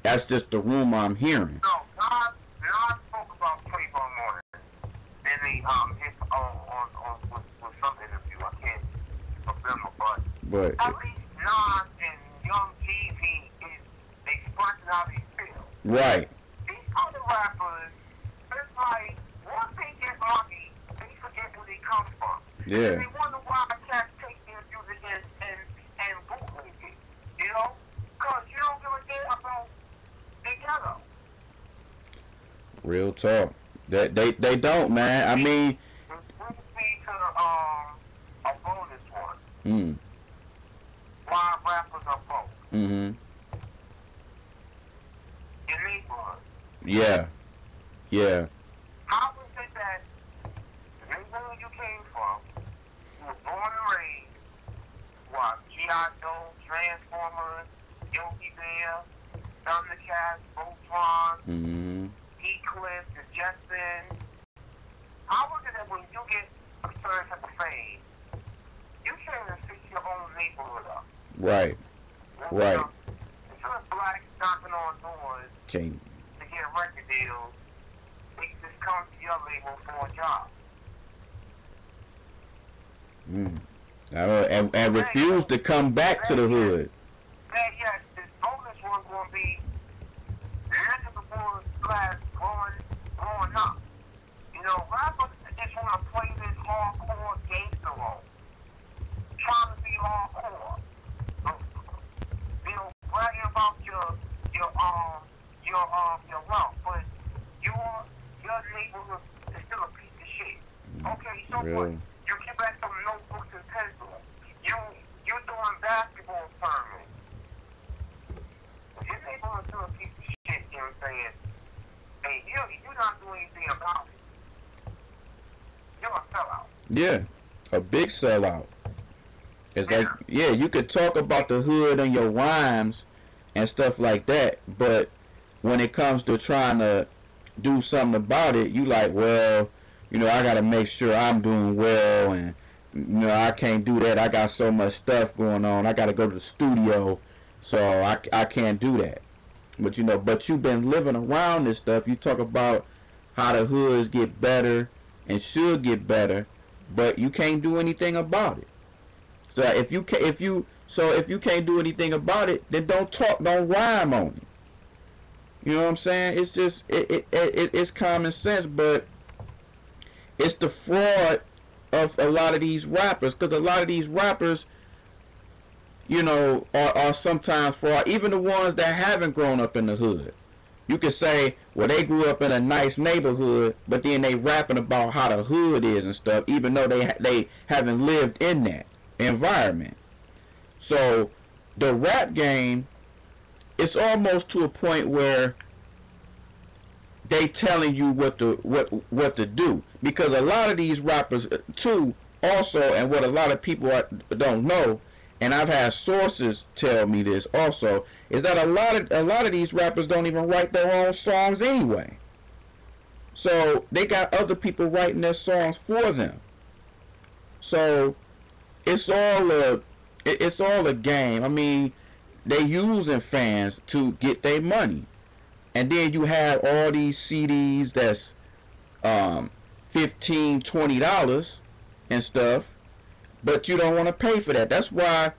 that's just the rumor I'm hearing. No, Nas spoke about Trayvon Martin in the his on with some interview. I can't remember, but But at least Nas and Young Jeezy is expressing how they feel. right, These other rappers, it's like once they get money, they forget where they come from. And yeah, they wonder why cats take their music and bootleg it. You know? Because you don't give a damn about the ghetto. real talk. They don't, man. I mean, Which brings me to a bonus one. mm, Why rappers are broke. mm-hmm, Your neighborhood. yeah, yeah, How is it that the neighborhood you came from, you were born and raised, what, G.I. Joe, Transformers, Yogi Bear, Thundercats, Voltron, mm-hmm, Eclipse, the Jetsons. How is it that when you get a certain type of fame, you can't even fix your own neighborhood up? right, right. Instead of blacks knocking on doors Okay, to get record deals, they just come to your label for a job. mm. And refuse to come back to the hood. Yes, this bonus one going to be the inevitable class growing up. You know, rappers just want to play this hardcore gangster role, trying to be hardcore. You know, bragging about your wealth, but your neighborhood is still a piece of shit. Okay, so what? Really? You get back some notebooks and pencils. You're doing basketball tournaments. Your neighborhood's still a piece of shit. You know what I'm saying? Hey, you're not doing anything about it. You're a sellout. Yeah, a big sellout. It's Yeah. like, yeah, you could talk about the hood and your rhymes and stuff like that, but when it comes to trying to do something about it, you like, well, I got to make sure I'm doing well, and I can't do that. I got so much stuff going on. I got to go to the studio, so I can't do that. But you've been living around this stuff. You talk about how the hoods get better and should get better, but you can't do anything about it. So if you So if you can't do anything about it, then don't rhyme on it. You know what I'm saying? It's just it's common sense, but it's the fraud of a lot of these rappers, because a lot of these rappers, are sometimes fraud. Even the ones that haven't grown up in the hood. You could say, well, they grew up in a nice neighborhood, but then they rapping about how the hood is and stuff, even though they haven't lived in that environment. So the rap game, it's almost to a point where they telling you what to do, because a lot of these rappers too also, and what a lot of people don't know, and I've had sources tell me this also, is that a lot of these rappers don't even write their own songs anyway. So they got other people writing their songs for them. So it's all a game. I mean, they using fans to get their money. And then you have all these CDs that's um, $15, $20 and stuff, but you don't want to pay for that. That's why,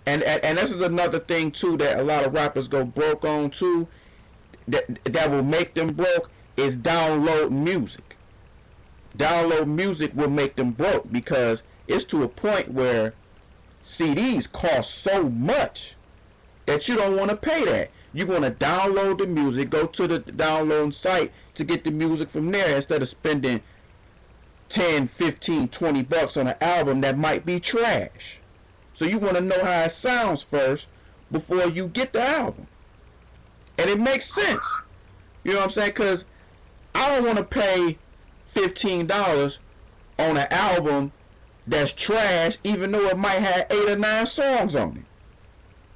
and this is another thing too that a lot of rappers go broke on too. That will make them broke is download music. Download music will make them broke, because it's to a point where CDs cost so much that you don't want to pay that. You're going to download the music, go to the downloading site to get the music from there, instead of spending 10, 15, $20 on an album that might be trash. So you want to know how it sounds first before you get the album. And it makes sense. You know what I'm saying? Because I don't want to pay $15 on an album that's trash, even though it might have 8 or 9 songs on it.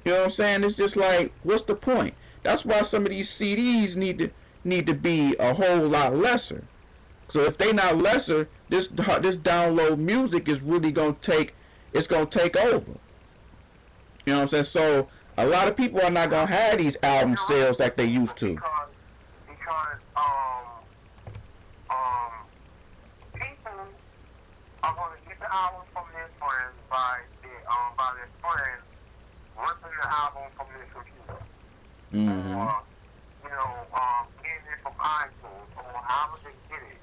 You know what I'm saying? It's just like, what's the point? That's why some of these CDs need to be a whole lot lesser. So if they not lesser, this download music is really gonna take over. You know what I'm saying? So a lot of people are not gonna have these album sales like they used to. Because people are going to get the album from their friends by their friends ripping the album from their computer, Mm-hmm. or getting it from iTunes, or however they get it.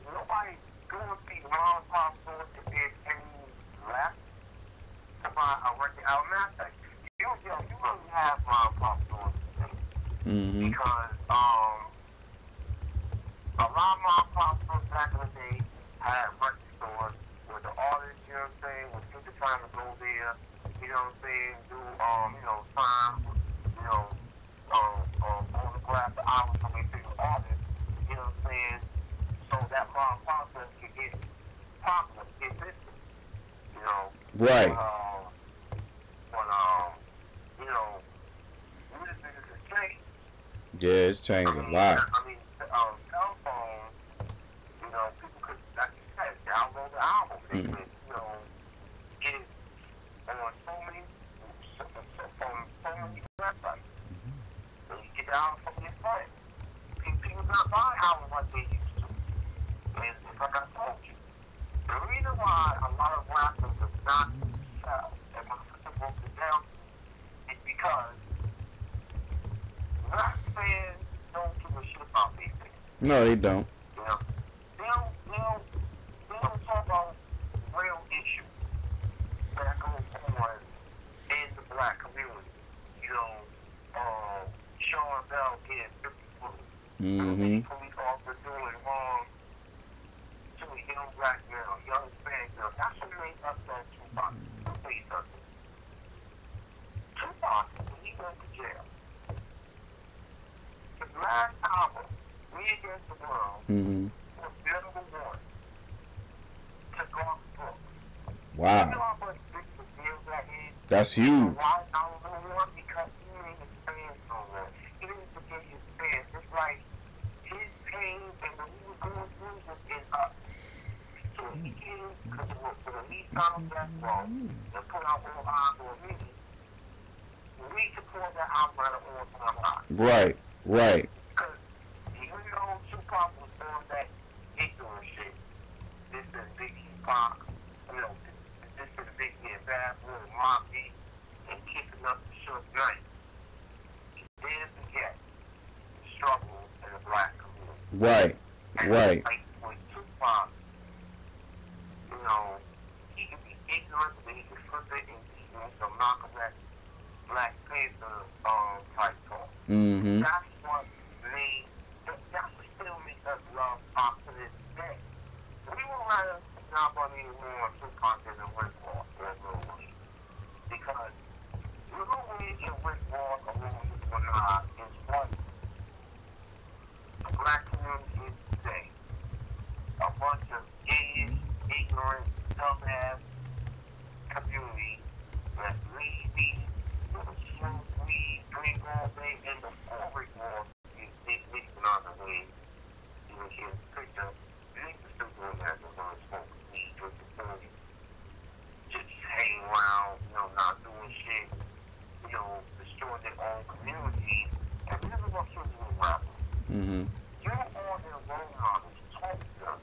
Nobody going to see mom pop stores if there's any left to buy a record album. You really have mom pop stores today, Mm-hmm. because a lot of mom pop stores back in the day had record stores where the artists, you know what I'm saying, would take the time to go there, you know what I'm saying, do sign, photograph the album from their favorite artist, you know what I'm saying, so that mom pop store could get popular, get business, you know. Right. But music business has changed. Yeah, it's changed a lot. Cell phones, people could, like you said, download the album. They Mm-hmm. could, get it on from so many websites. So you get the album from your phone. People not buy albums like they used to. And it's like I told you, the reason why a lot of rappers are not sell, and my sister broke it down, is because rap fans don't give a shit about these things. No, they don't. You know, they don't talk about real issues that go on in the black community. Sean Bell getting 50 bullets. Mm-hmm. Police officer doing wrong to a young black girl, young Hispanic girl. That's what made us on Tupac. Let me tell you something. Tupac, when he went to jail, his last album, Me Against the World, Mm-hmm. was #1. Took off books. Wow. You know how much big the deal that is? That's huge. Why #1? Because he made his fans so well. He didn't forget his fans. It's like his pain and what he was going through was in us. So he came to the lead final death row and put out All Eyes on Me. We support that album at an all-time high. Right. Right. Because even though Tupac was on that ignorant shit, this is Big Tupac, this is Big and Bad your gut is to get struggle in the black community. Right. And Right. like with Tupac, you know, he can be ignorant, but he can flip it and he can some Malcolm X Black Panther type talk. Mm-hmm. That's what made, that's what still makes us love Pop to this day. We will rather not on anymore Tupac than Rick Ross or Lil Wayne. Because Lil Wayne and Rick Ross along with Bernard is what the black community is today. A bunch of idiots, ignorant, dumbass community that's lazy, with a smoke weed, drink all day, and before Rick Ross is mixing on the way. You know, here's a picture. Niggas still doing that. They're going to smoke weed, drink the 40. Just hang around, you know, not doing shit. You know, destroying their own community. And this is what kids with rappers. Mm-hmm. You're on their role models. Talk to them.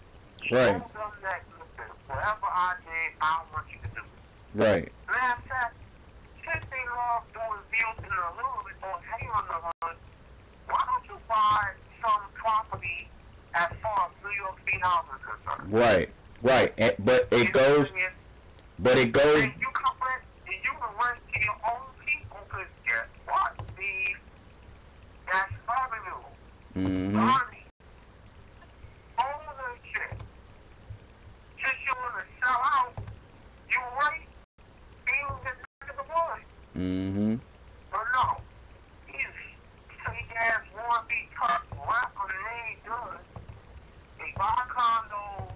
Right. Show them that, listen, whatever I did, I want you to do. Right. Matter of fact, since they love doing deals in a little bit on hang on the hood, why don't you buy some property as far as New York State housing is concerned? Right. Right. But it goes. But it goes. And you can rent, and you can rent to your own people, because guess what, Steve? That's revenue. Mm-hmm. Money. All that shit. Since you want to sell out, you right, things in the wood. Mm-hmm. But no, these fake ass wannabe tough rappers, they ain't good. They buy condos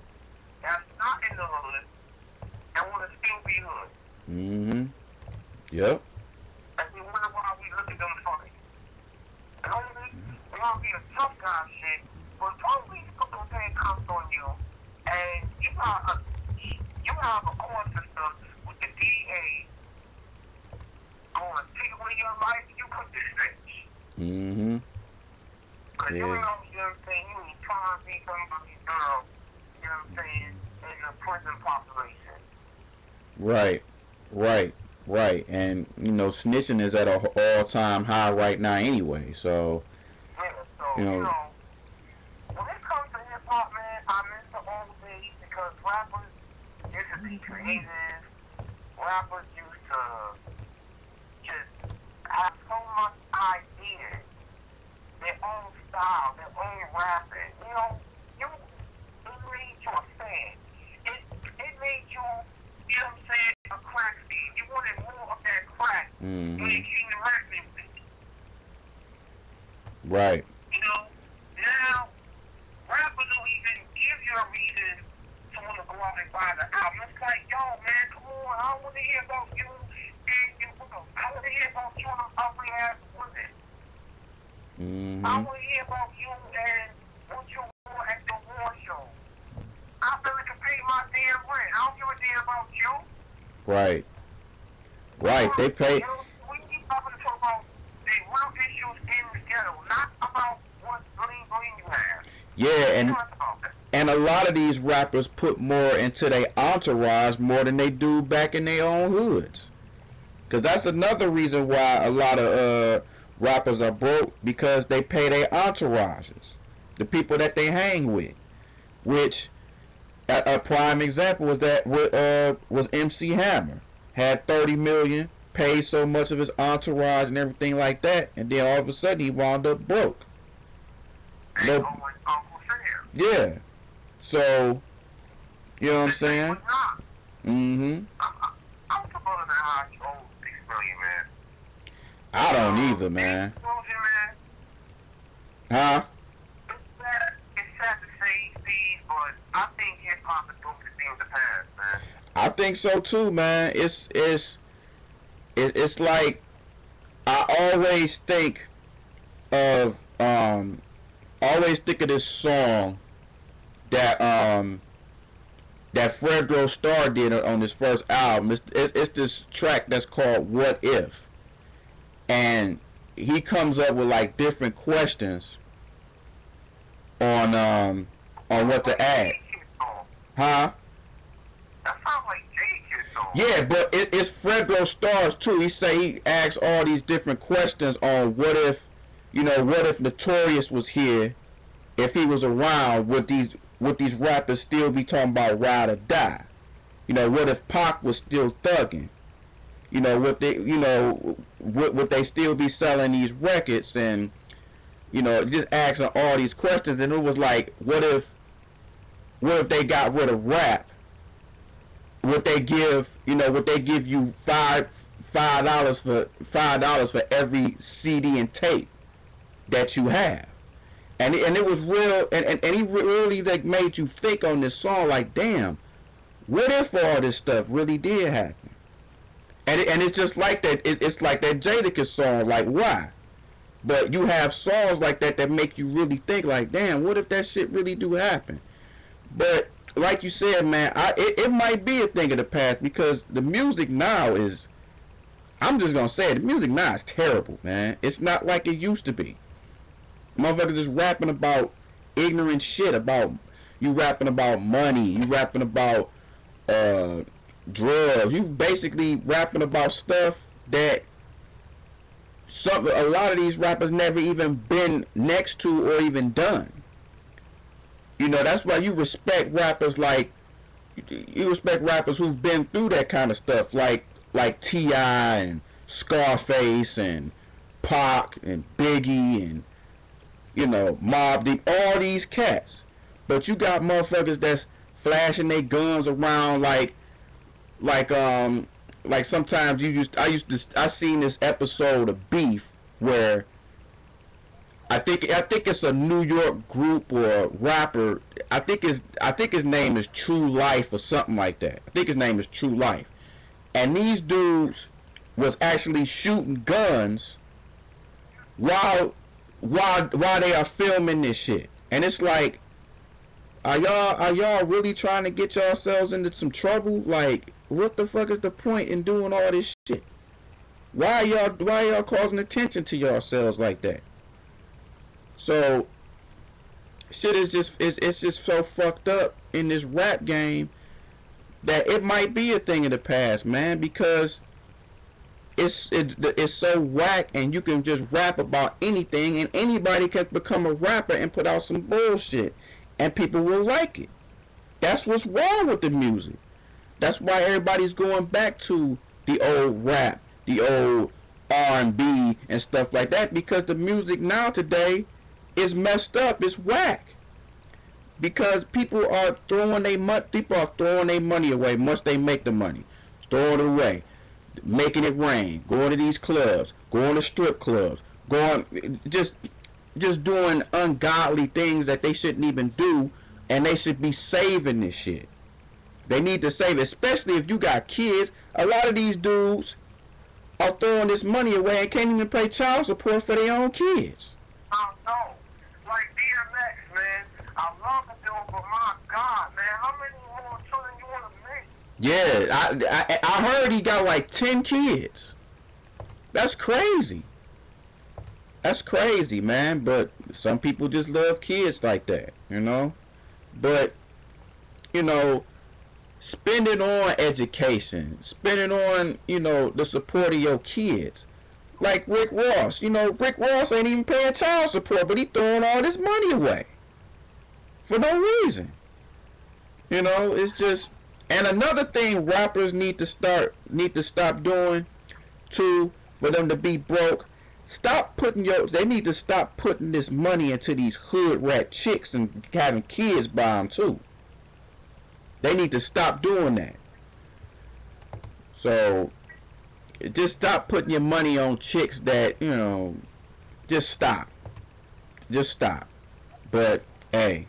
that's not in the hood and want to still be hood. Mm-hmm. Yep. And we wonder why we look at them funny. And only they want to be a tough guy shit, but police put those handcuffs on you, and you have a court system with the DA going to take away your life, you put this bitch. Mm-hmm. Because you know what I'm saying, you need trying to be somebody's girl, you know what I'm saying, in the prison population. Right. Right. Right. And you know, snitching is at an all-time high right now anyway. So. Yeah. So you know, when it comes to hip hop, man, I miss the old days because rappers used to be creative. Rappers used to just have so much ideas, their own style, their own rapping. You know, it made you a fan. It made you, you know what I'm saying, a crack fiend. You wanted more of that crack when it came to rap music. Right. You know, now rappers don't even give you a reason to want to go out and buy the album. It's like, yo, man, come on, I want to hear about you and your book. I want to hear about you and them ugly ass women. Mm-hmm. I want to hear about you and what you wore at the war show. I really can pay my damn rent. I don't give a damn about you. Right. Right. They pay. You know, we keep talking about the real issues in the ghetto, not about what bling bling you have. Yeah, and a lot of these rappers put more into their entourage more than they do back in their own hoods. Cause that's another reason why a lot of rappers are broke, because they pay their entourages, the people that they hang with. Which a prime example was that was MC Hammer. Had 30 million, paid so much of his entourage and everything like that, and then all of a sudden he wound up broke. No, yeah. So, you know what I'm saying? Mm-hmm. I don't either, man. Huh? It's sad to say, Steve, but I think hip hop is going to be in the past, man. I think so too, man. It's like I always think of this song that that Fredro Starr did on his first album. It's this track that's called "What If," and he comes up with like different questions on what to add. Huh? That sounds like J-Kid song. Yeah, but it's Fredro Stars too. He asks all these different questions on what if Notorious was here, if he was around, would these rappers still be talking about ride or die? What if Pac was still thugging? Would they still be selling these records? And just asking all these questions. And it was like, what if they got rid of rap? Would they give you $5 for every CD and tape that you have? And it was real, and he really like made you think on this song, like, damn, what if all this stuff really did happen? And it's just like that. It's like that Jadakiss song, like, why? But you have songs like that make you really think, like, damn, what if that shit really do happen? But like you said, man, it might be a thing of the past, because the music now is, I'm just gonna say it, the music now is terrible, man. It's not like it used to be. Motherfuckers just rapping about ignorant shit, you rapping about money, you rapping about drugs, you basically rapping about stuff that a lot of these rappers never even been next to or even done. That's why you respect rappers who've been through that kind of stuff, like T.I. and Scarface and Pac and Biggie and Mobb Deep, all these cats. But you got motherfuckers that's flashing their guns around like sometimes I seen this episode of Beef where I think it's a New York group or rapper. I think his name is True Life or something like that. I think his name is True Life. And these dudes was actually shooting guns while they are filming this shit. And it's like, are y'all really trying to get yourselves into some trouble? Like, what the fuck is the point in doing all this shit? Why y'all causing attention to yourselves like that? So shit is it's just so fucked up in this rap game that it might be a thing of the past, man, because it's so whack, and you can just rap about anything, and anybody can become a rapper and put out some bullshit, and people will like it. That's what's wrong with the music. That's why everybody's going back to the old rap, the old R&B and stuff like that, because the music now today is messed up. It's whack. Because people are throwing their money away once they make the money. Throwing it away, making it rain, going to these clubs, going to strip clubs, just doing ungodly things that they shouldn't even do, and they should be saving this shit. They need to save it, especially if you got kids. A lot of these dudes are throwing this money away and can't even pay child support for their own kids. I know. Like DMX, man. I love the dude, but my God, man, how many more children you want to make? Yeah, I heard he got like 10 kids. That's crazy. That's crazy, man. But some people just love kids like that, But, spend it on education. Spend it on, the support of your kids. Like Rick Ross. Rick Ross ain't even paying child support, but he throwing all this money away. For no reason. It's just... And another thing rappers need to stop doing, too, for them to be broke. They need to stop putting this money into these hood rat chicks and having kids by them, too. They need to stop doing that. So, just stop putting your money on chicks that, just stop. Just stop. But, hey,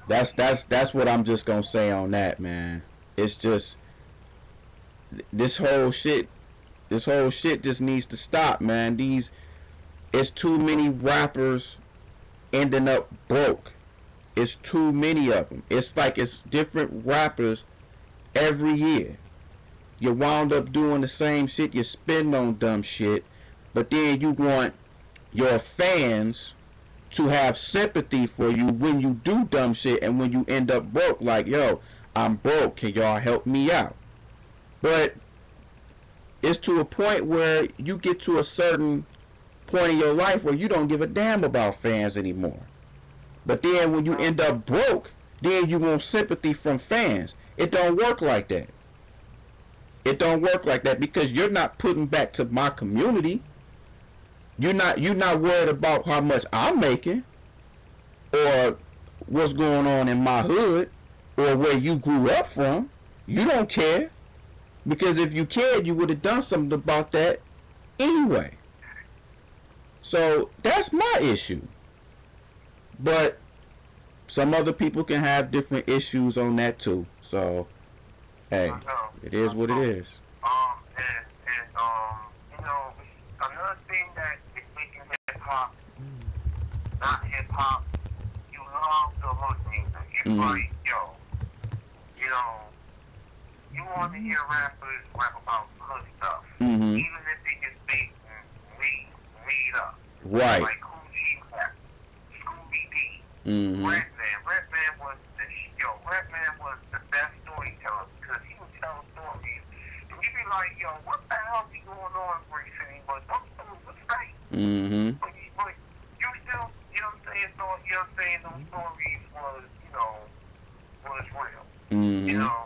that's what I'm just gonna say on that, man. It's just, this whole shit just needs to stop, man. It's too many rappers ending up broke. It's too many of them. It's like it's different rappers every year. You wound up doing the same shit. You spend on dumb shit, but then you want your fans to have sympathy for you when you do dumb shit, and when you end up broke. Like, yo, I'm broke. Can y'all help me out? But it's to a point where you get to a certain point in your life where you don't give a damn about fans anymore. But then when you end up broke, then you want sympathy from fans. It don't work like that. It don't work like that because you're not putting back to my community. You're not worried about how much I'm making or what's going on in my hood or where you grew up from. You don't care. Because if you cared, you would have done something about that anyway. So that's my issue. But some other people can have different issues on that too. So, hey, it is what it is. Another thing that is making hip hop, not hip hop, you love the hood music. It's like, you know, you want to hear rappers rap about hood stuff, even if they just made up. Right. Like Coogee Rap, Scooby D, Redman. Redman was the best storyteller because he would tell stories. And you'd be like, yo, what the hell is going on in Brick City? But those stories were fake. But you still, you know what I'm saying? So, you know what I'm saying? Those stories was, was real. You know,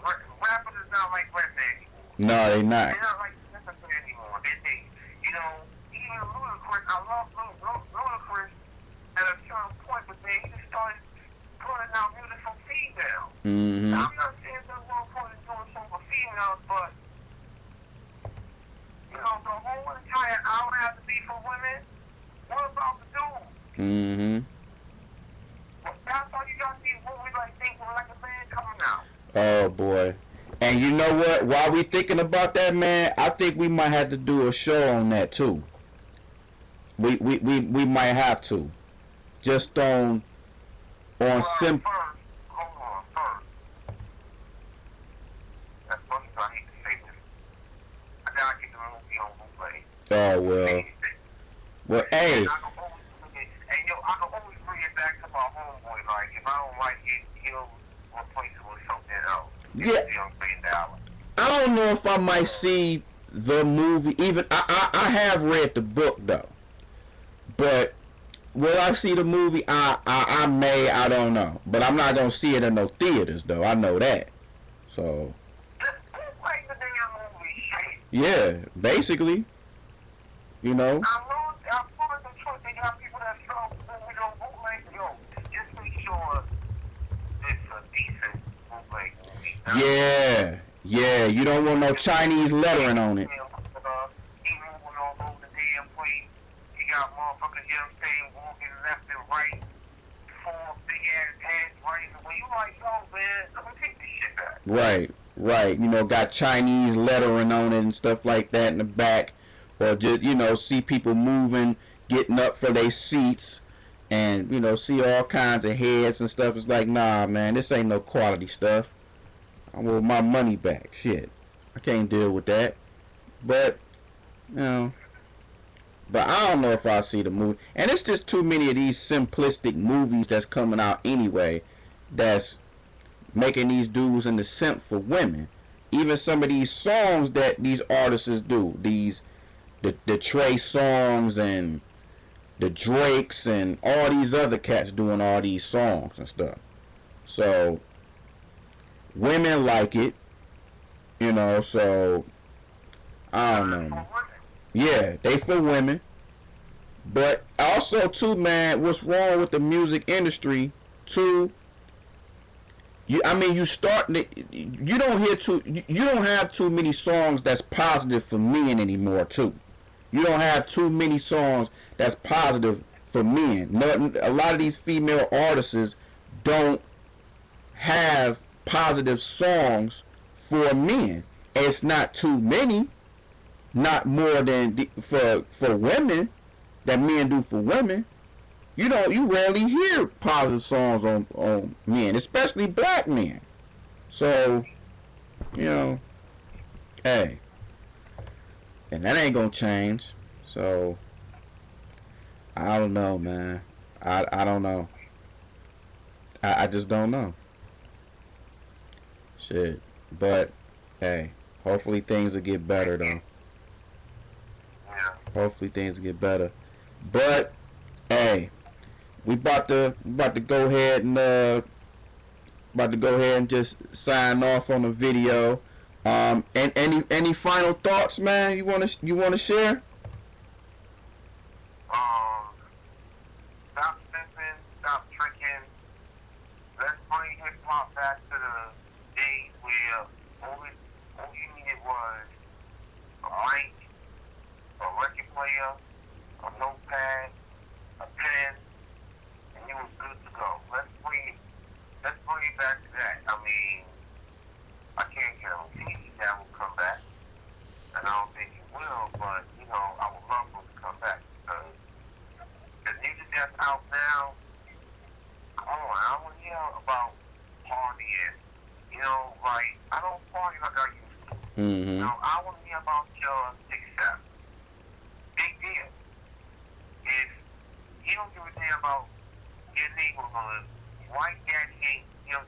rappers is not like Redman anymore. No, they not. They're not like Redman anymore. Even Ludacris, I love Ludacris at a certain point, but then he just started putting out music for females. Now, I'm not saying that one point is doing something for females, but, the whole entire album has to be for women. What about the dudes? That's all you got these movies like Think Like a Man coming out. Oh, boy. And you know what? While we thinking about that, man, I think we might have to do a show on that, too. We might have to. Just on sim. Hold on, first. That's funny, so I hate to say this. I gotta get the movie on Blu-ray. Oh, well. Well, hey. I can always bring it back to my homeboy. Like, if I don't like it, he'll replace it with something else. Yeah. I don't know if I might see the movie. Even I have read the book though, but will I see the movie? I may. I don't know, but I'm not gonna see it in no theaters though. I know that. So. Yeah, basically. You know. Yeah, you don't want no Chinese lettering on it. Right. Got Chinese lettering on it and stuff like that in the back. Or just, see people moving, getting up for their seats and, see all kinds of heads and stuff. It's like, nah, man, this ain't no quality stuff. I want my money back. Shit. I can't deal with that. But, but I don't know if I'll see the movie. And it's just too many of these simplistic movies that's coming out anyway that's making these dudes into simp for women. Even some of these songs that these artists do. The Trey songs and the Drakes and all these other cats doing all these songs and stuff. So women like it, so I don't know. Yeah, they for women. But also too, man, what's wrong with the music industry too? You don't have too many songs that's positive for men anymore too. You don't have too many songs that's positive for men. A lot of these female artists don't have positive songs for men. It's not too many, not more than for women that men do for women. You rarely hear positive songs on men, especially black men. So, hey, and that ain't gonna change. So, I don't know, man. I don't know. I just don't know. Shit. But hey, hopefully things will get better though. Yeah. Hopefully things will get better. But hey, we about to go ahead and just sign off on the video. And any final thoughts, man? You wanna share? Um, stop simping, stop tricking. Let's bring hip hop back to the days where all you needed was a mic, a record player, a notepad, a pen, and you was good to go. Let's bring it back to that. I mean, I can't guarantee that will come back, and I don't think it will, but I would love for it to come back because the music that's out now, come on, I don't want to hear about partying. Like I don't party like I used to. Mm-hmm. I want to hear about your success. Big deal. If you don't give a damn about your neighborhood, white daddy ain't your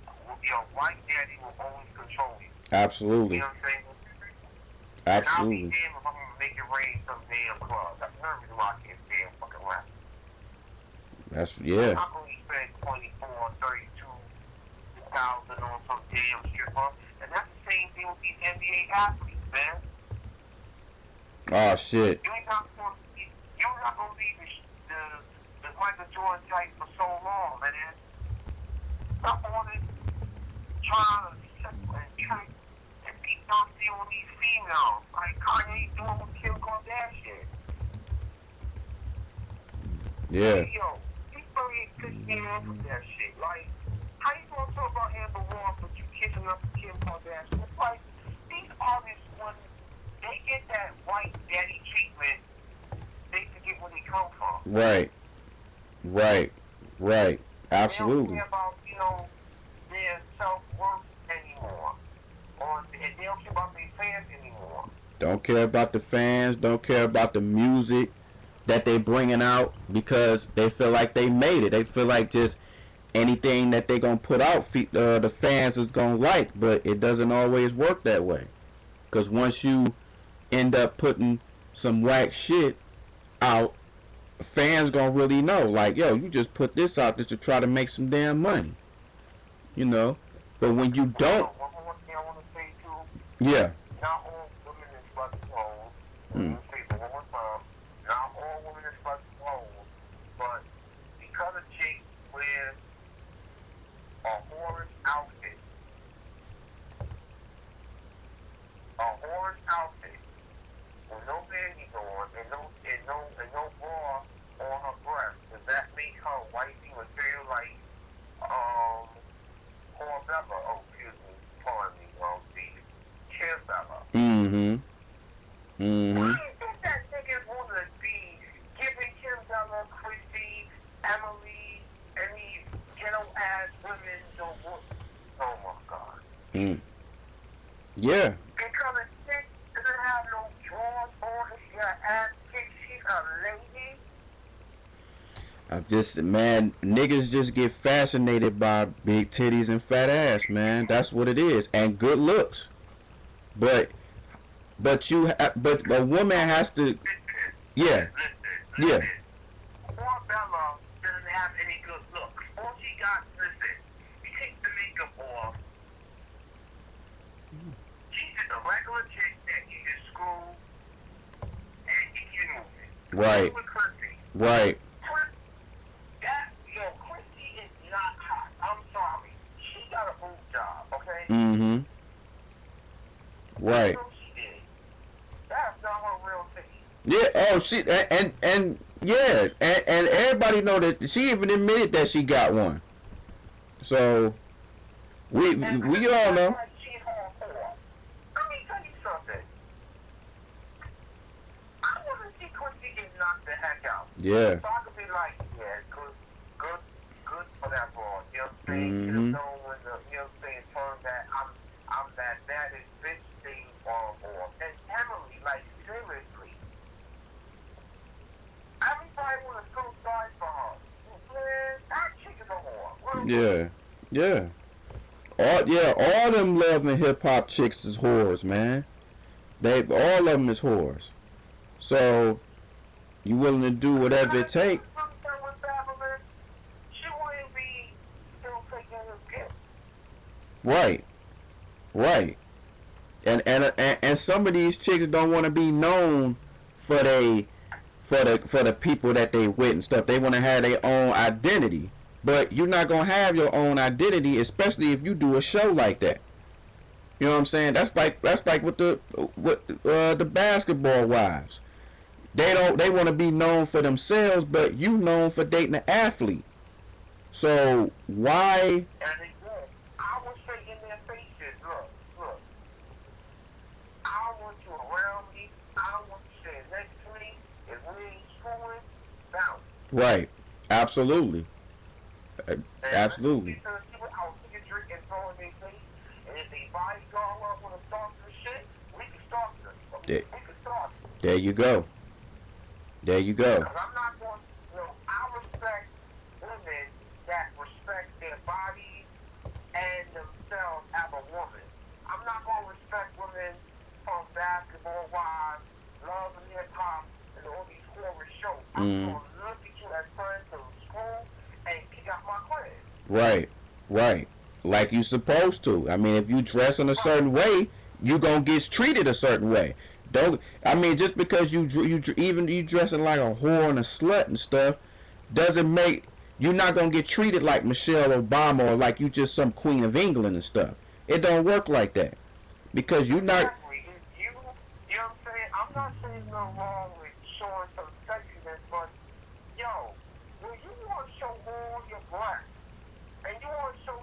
white daddy will always control you. Absolutely. You know what I'm saying? And I'll be Absolutely. damned if I'm gonna make it rain some damn club. That's another reason why I can't stand fucking rap. That's I'm yeah. not gonna spend 24, 32,000 on some damn stripper. And that's the same thing with these NBA athletes, man. Oh shit. You're not gonna leave the Michael Jordan type for so long, man. Stop on it, trying to set and trick and be thirsty on these females. Like Kanye doing with Kim Kardashian. Yeah. Hey, yo, people ain't pissing me off with that shit. Like, how you gonna talk about Amber Rose but you kissing up with Kim Kardashian? It's like, these artists, when they get that white daddy treatment, they forget where they come from. Right. Right. Right. They don't Absolutely. care about, their self-worth anymore. And they don't care about their fans anymore. Don't care about the fans. Don't care about the music that they bringing out because they feel like they made it. They feel like just anything that they gonna put out, the fans is gonna like. But it doesn't always work that way. Because once you end up putting some whack shit out, fans gonna really know. Like, yo, you just put this out just to try to make some damn money. You know. But when you don't, One more thing I want to say, too. yeah. Not all women is fucking hoes. I'm Mm. going to say it one more time. Not all women is fucking hoes. But because a chick wears a whorish outfit, with no panties on and no bra on her breast, does that make her wifey would feel like Corbella? Oh, excuse me, pardon me, the Chillbella. Mm-hmm. Why Mm-hmm. do you think that niggas want to be giving Kim Bella, Chrissy, Emily, and these ghetto-ass women the whoop? Oh, my God. Mm. Yeah. Because a chick doesn't have no drawers on, if she's an ass chick, she's a lady. Man, niggas just get fascinated by big titties and fat ass, man. That's what it is, and good looks. But but a woman has to, yeah, yeah, Listen. Poor Bella doesn't have any good looks. All she got, listen, you take the makeup off, she's just a regular chick that you just screw and keep you moving. right, With Chrissy. right, Chrissy is not hot. I'm sorry. She got a boob job, okay? mm-hmm, right, So she did. That's not her real thing. yeah. Oh, and yeah, and everybody know that she even admitted that she got one. So we all know. Like she's hardcore. Let me tell you something. I want to see Chrissy get knocked the heck out. Yeah. So I could be like, yeah, good for that broad. You know what I'm saying? Mhm. You know when turn that I'm that baddest bitch thing on. And Emily, like seriously, everybody want to feel sorry for her. Man, that chick is a whore. Yeah. Yeah. all them love and hip hop chicks is whores, man. All of them is whores. So you willing to do whatever it take? She wouldn't be still taking his gift. Right, right. And some of these chicks don't want to be known for the people that they with and stuff. They want to have their own identity. But you're not gonna have your own identity, especially if you do a show like that. You know what I'm saying? That's like with the basketball wives. They want to be known for themselves, but you known for dating an athlete. So why? And again, I would say in their faces, look, I want you around me. I want you sitting next to me. If we ain't screwing, bounce. Right. Absolutely. Absolutely. And I'll take a drink and throw in their face. And if they bodyguard up want to start some shit, we can start them. We can start them. There you go. There you go. Because I'm not going, I respect women that respect their bodies and themselves as a woman. I'm not going to respect women from basketball wives, love and hip hop, and all these horror shows. I'm going to look at you as friends from school and kick out my credit. Right. Right. Like you supposed to. I mean, if you dress in a certain way, you gonna get treated a certain way. Don't. I mean, just because you dressing like a whore and a slut and stuff, doesn't make you're not gonna get treated like Michelle Obama or like you just some queen of England and stuff. It don't work like that because you're not. Exactly. You know what I'm saying? I'm not saying no wrong with showing some sexiness, but yo, when you want to show all your breasts and you want to show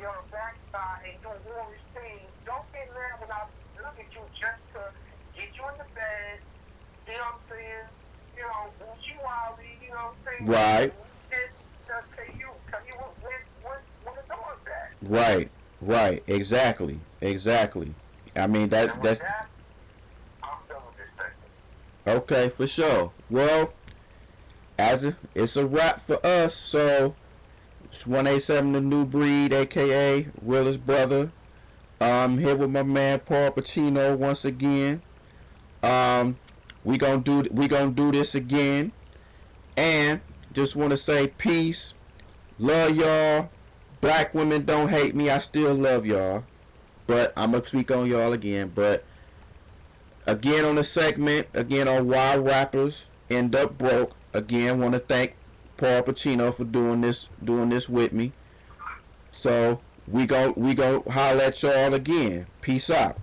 your backside and do all these things, don't get mad when I look at you just to get you in the bed. You know what I'm saying? Boochie Wiley, you know what I'm saying? Right. Just tell you what the dog's at. Right. Right. Exactly. Exactly. I mean that's. I'm done with this segment. Okay, for sure. Well, it's a wrap for us. So it's 187 the New Breed, aka Realest Brother. Here with my man Paul Pacino once again. We gonna do this again, and just want to say peace, love y'all. Black women don't hate me. I still love y'all, but I'm gonna speak on y'all again. But again on the segment, again on why rappers end up broke. Again, want to thank Paul Pacino for doing this with me. So we go holler at y'all again. Peace out.